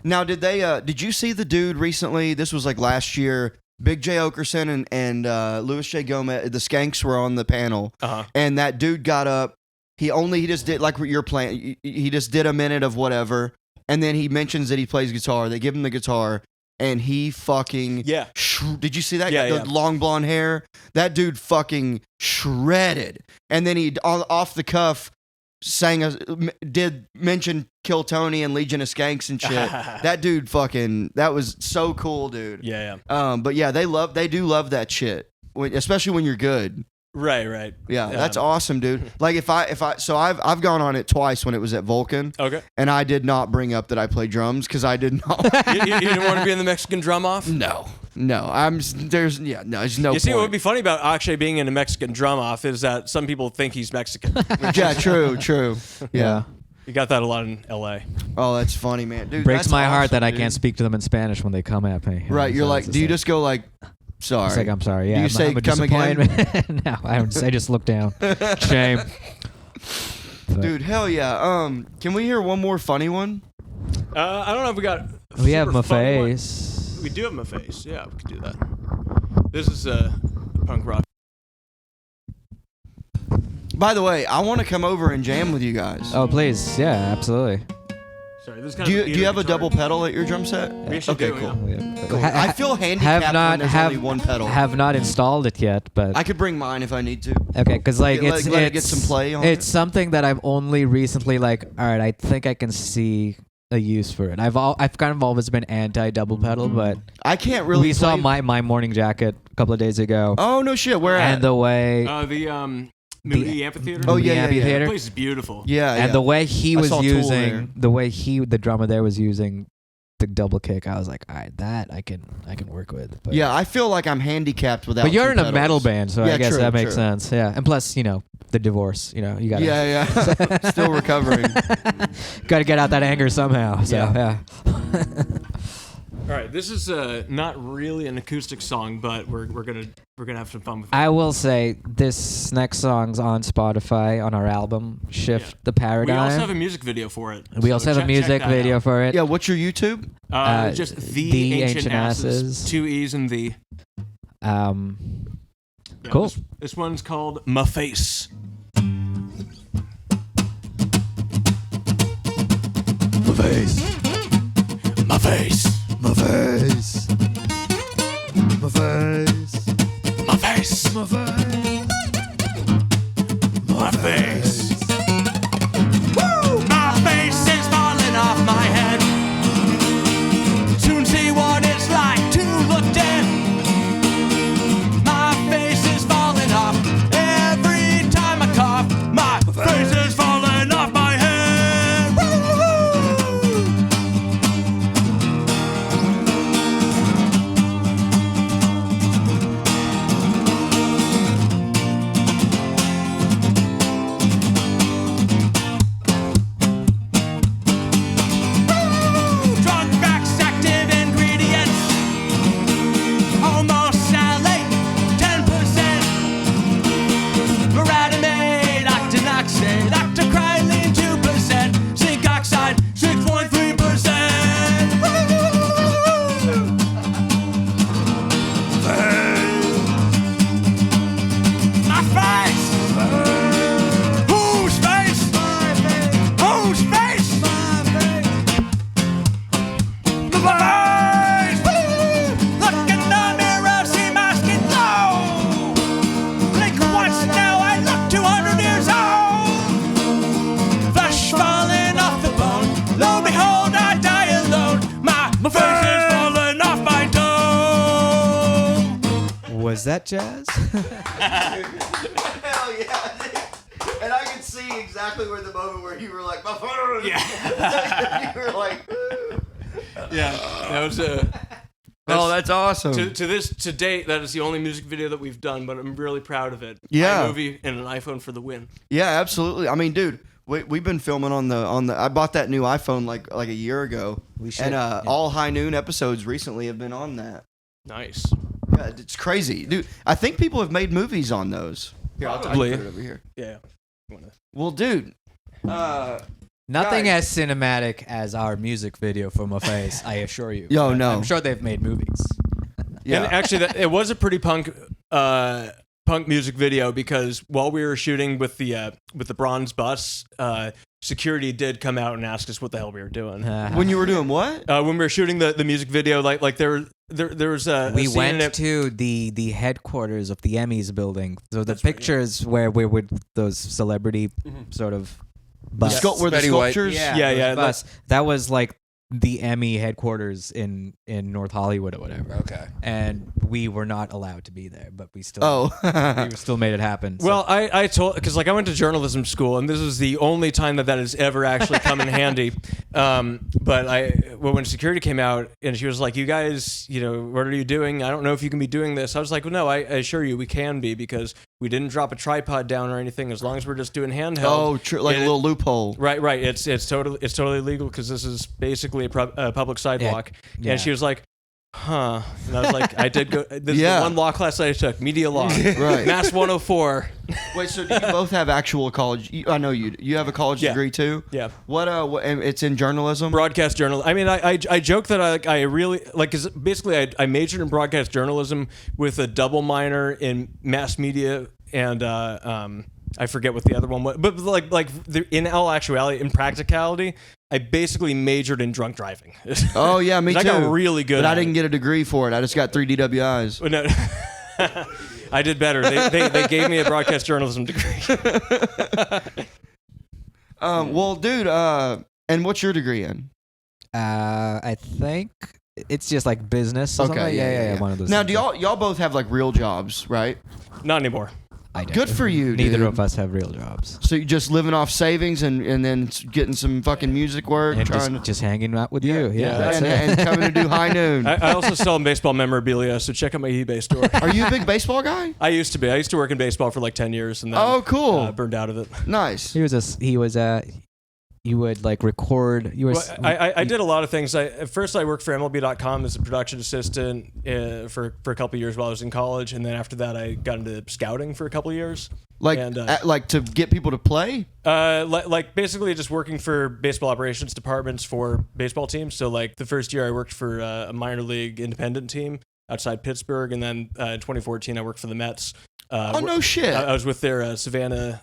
Now, did you see the dude recently? This was like last year. Big J Okerson and Louis J Gomez, the Skanks were on the panel, and that dude got up. He just did like what you're playing. He just did a minute of whatever, and then he mentions that he plays guitar. They give him the guitar, and he fucking did you see that? Yeah, The long blonde hair. That dude fucking shredded, and then he off the cuff did mention Kill Tony and Legion of Skanks and shit. That dude that was so cool, dude. Yeah. But yeah, they do love that shit, especially when you're good. Right. Yeah, that's awesome, dude. Like I've gone on it twice when it was at Vulcan. Okay. And I did not bring up that I play drums because I did not. you didn't want to be in the Mexican drum off? No. There's no You see, point. what would be funny about Akshay being in a Mexican drum off is that some people think he's Mexican. Yeah, true. Yeah. You got that a lot in L.A. Oh, that's funny, man. Dude, Breaks that's my heart awesome, that I dude. can't speak to them in Spanish when they come at me. Right, you're So like, it's do you like- just go like, sorry? It's like, I'm sorry. Yeah. Do you say I'm a come again? disappointment. No, I don't. I just look down. Shame. But Dude, hell yeah. Can we hear one more funny one? I don't know if we got. a we have super my funny one. face. We do have my face. Yeah, we could do that. This is punk rock. By the way, I want to come over and jam with you guys. Oh, please. Yeah, absolutely. Sorry, this is kind Do of you have a double pedal at your drum set? We actually Okay, do, cool. yeah. Cool. I feel handicapped when there's only one pedal. Have not installed it yet, but I could bring mine if I need to. okay, because like Let it's it get some play on it's it. something that I've only recently like. All right, I think I can see a use for it. I've kind of always been anti double pedal, but I can't really. we saw play- my morning jacket a couple of days ago, Oh no shit! Where at? and the way The Moody Amphitheater. Oh, the yeah, yeah, yeah. The amphitheater, place is beautiful. yeah, and the way he I was saw Tool there. using the drummer there was using the double kick. I was like, all right, that I can work with. But, yeah, I feel like I'm handicated without. but you're two in a pedals. metal band, so Yeah, I guess true, that makes true. sense. Yeah, and plus, the divorce. You gotta Yeah. Still recovering. gotta get out that anger somehow. So Yeah. yeah. All right, this is not really an acoustic song, but we're gonna have some fun with it. I will say this next song's on Spotify on our album Shift the We Paradigm. also have a music video for it. We so also have a check music that video out. for it. Yeah, what's your YouTube? Just the The ancient, Ancient asses. Asses. 2 E's and the. Yeah, cool. This one's called My Face. My face. My face. My face. My face. My face. My face. My face. My face is falling off my head. Soon see what it's like to look dead. My face is falling off every time I cough. My face is falling off my head. Woo! that jazz? Hell yeah, dude. And I can see exactly where the moment where you were like, my phone. Yeah. You were like, Yeah, that was oh, that's awesome. to date. That is the only music video that we've done, but I'm really proud of it. Yeah. iMovie and an iPhone for the win. Yeah, absolutely. I mean, dude, we've been filming on the. I bought that new iPhone like a year ago. We should. And yeah. all High Noon episodes recently have been on that. Nice. Yeah, it's crazy, dude. I think people have made movies on those. Here, I'll Probably. put it over here. Yeah. Well, dude. Nothing guys. as cinematic as our music video for My Face, I assure you. Yo, But no. I'm sure they've made movies. Yeah. And actually, it was a pretty punk music video because while we were shooting with the bronze bus, security did come out and ask us what the hell we were doing. When you were doing what? When we were shooting the music video, like there was a we scene went in it- to the headquarters of the Emmys building. So the That's right, yeah. pictures where we're with those celebrity sort of bus. Were the Betty White. sculptures? Yeah, those bus. That was like the Emmy headquarters in North Hollywood or whatever. Okay. And we were not allowed to be there, but we still Oh. we still made it happen. So. Well, I told because like I went to journalism school, and this is the only time that has ever actually come in handy. But when security came out and she was like, "You guys, what are you doing? I don't know if you can be doing this." I was like, "Well, no, I assure you we can be because we didn't drop a tripod down or anything. As long as we're just doing handheld." Oh, true. Like a little loophole. Right. It's totally legal because this is basically a public sidewalk. Yeah. And she was like, "Huh?" And I was like, "I did go. This is Yeah. the one law class I took, media law, Right. Mass 104." Wait, so do you both have actual college? I know you. You have a college Yeah. degree too. Yeah. What? And it's in journalism. Broadcast journalism. I mean, I joke that I really like because basically I majored in broadcast journalism with a double minor in mass media and I forget what the other one was, but in all actuality, in practicality, I basically majored in drunk driving. Oh yeah, me too. I got really good. But I at didn't it. get a degree for it. I just got 3 DWIs. No, I did better. They gave me a broadcast journalism degree. Well, dude. And what's your degree in? I think it's just like business. Or Okay, something. Yeah. One of those. Now, things. do y'all both have like real jobs, right? Not anymore. I don't. Good for you, Neither dude. of us have real jobs. So you just living off savings and then getting some fucking music work, And trying just hanging out with you. Yeah, that's and, it. and coming to do High Noon. I also sell baseball memorabilia, so check out my eBay store. Are you a big baseball guy? I used to be. I used to work in baseball for like 10 years, and then Oh, cool. burned out of it. Nice. You would like record. You were. Well, I did a lot of things. At first, I worked for MLB.com as a production assistant for a couple of years while I was in college, and then after that, I got into scouting for a couple of years. Like, And, like to get people to play? Like basically just working for baseball operations departments for baseball teams. So like the first year, I worked for a minor league independent team outside Pittsburgh, and then in 2014, I worked for the Mets. Oh, no shit. I was with their Savannah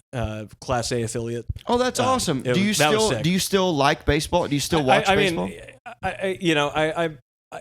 Class A affiliate. Oh, that's awesome. that was sick. Do you still like baseball? Do you still watch baseball?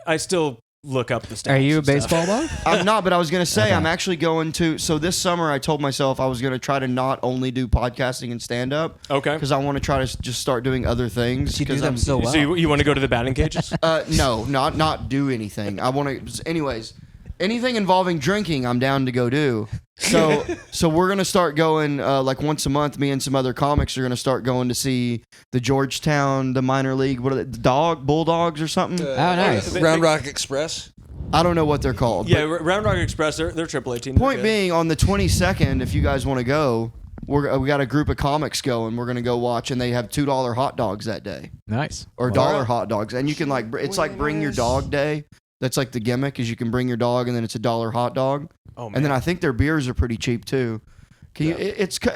I still look up the stats. Are you a and stuff. baseball buff? I'm not, but I was going to say, Okay. I'm actually going to. So this summer, I told myself I was going to try to not only do podcasting and stand up Okay. because I want to try to just start doing other things. You do 'cause them I'm, so well. So you want to go to the batting cages? No, not do anything. I want to. Anyways, anything involving drinking, I'm down to go do. So we're gonna start going like once a month. Me and some other comics are gonna start going to see the Georgetown, the minor league. What are they? Bulldogs or something? Oh, nice. Round Rock Express. I don't know what they're called. Yeah, but Round Rock Express. They're AAA team. point being, on the 22nd, if you guys want to go, we got a group of comics going. We're gonna go watch, and they have $2 hot dogs that day, Nice. or Well, dollar hot dogs, and you can like it's like bring your dog day. That's like the gimmick is you can bring your dog, and then it's $1 hot dog. Oh man. And then I think their beers are pretty cheap too. Can you?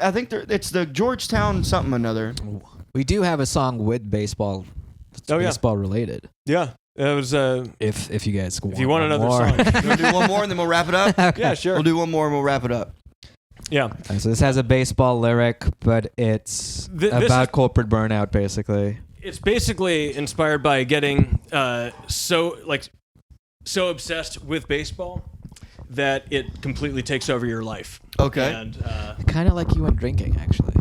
I think it's the Georgetown something or another. We do have a song with baseball. Oh, yeah. Baseball related. Yeah, it was. If you guys If you want another more. song, You want to do one more and then we'll wrap it up? yeah, sure. We'll do one more and we'll wrap it up. Yeah. So this has a baseball lyric, but it's This about is- corporate burnout, basically. It's basically inspired by getting so obsessed with baseball that it completely takes over your life. Okay. And Kind of like you and drinking, actually.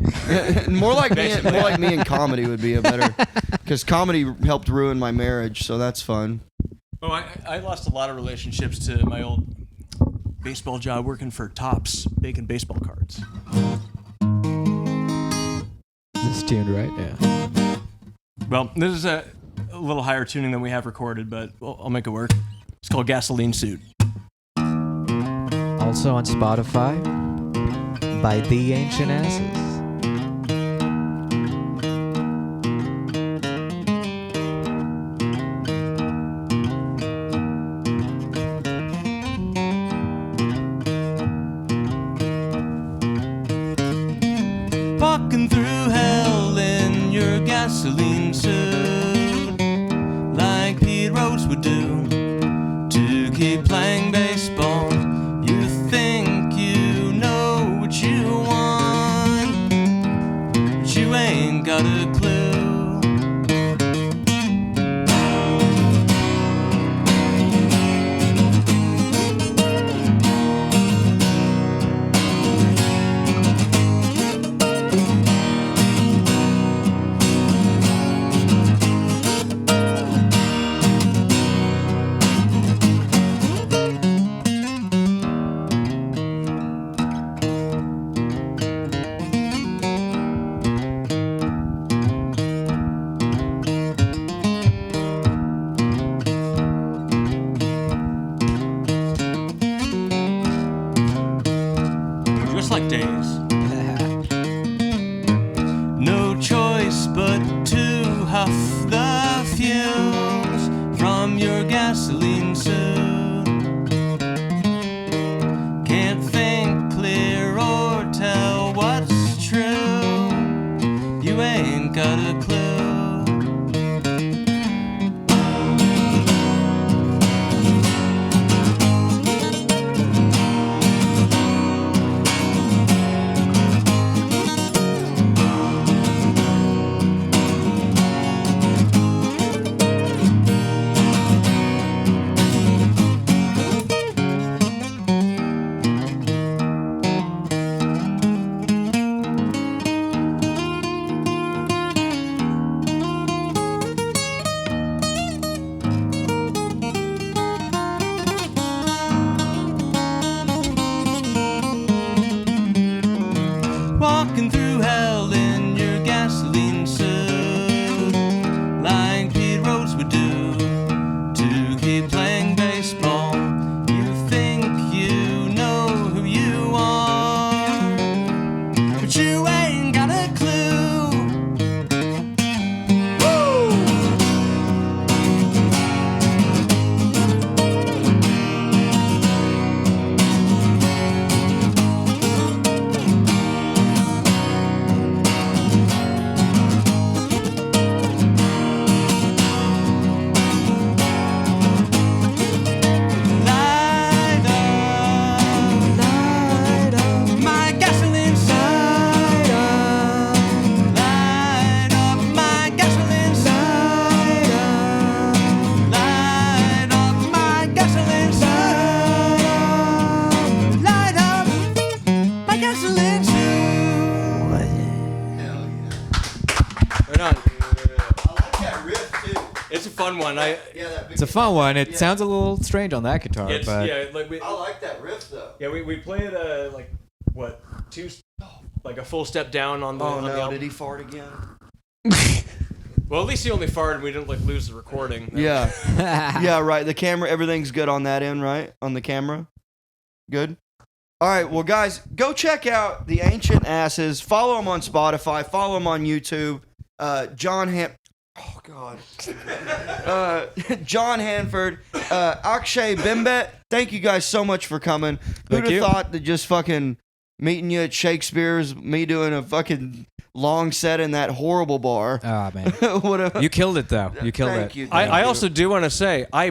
more like me and comedy would be a better, because comedy helped ruin my marriage, so that's fun. I lost a lot of relationships to my old baseball job working for Tops, baking baseball cards. This tuned right? Yeah. Well, this is a little higher tuning than we have recorded, but I'll make it work. It's called Gasoline Suit. Also on Spotify by The Ancient Asses. Walking through hell in your gasoline suit, like Pete Rose would do, to keep playing baseball. You think you know what you want, but you ain't got a clue. Just like days. No choice but to huff the fumes from your gasoline suit. Can't think clear or tell what's true. You ain't got a clue. Walking through hell in your gasoline suit, like Pete Rose would do, to keep playing baseball. You think you know who you are, but you ain't got a clue. Woo! Light up my gasoline suit. Light up my gasoline suit. Light up my gasoline suit. Light up my gasoline suit. Right on. I like that riff too. It's a fun one. It's a fun one. It sounds a little strange on that guitar, It's, but yeah, like we, I like that riff though. yeah, we played like what like a full step down on the. Oh on the no, album. did he fart again? Well, at least he only farted and we didn't like lose the recording. Yeah. Yeah, right. The camera, everything's good on that end, right? On the camera? Good? All right, well, guys, go check out The Ancient Asses. Follow them on Spotify. Follow them on YouTube. Jon Hanford. Akshay Bimbhet. Thank you guys so much for coming. Who'd have thought that just fucking meeting you at Shakespeare's, me doing a fucking long set in that horrible bar. oh man, What a- you killed it though. You killed Thank it. you. I thank you. also do want to say I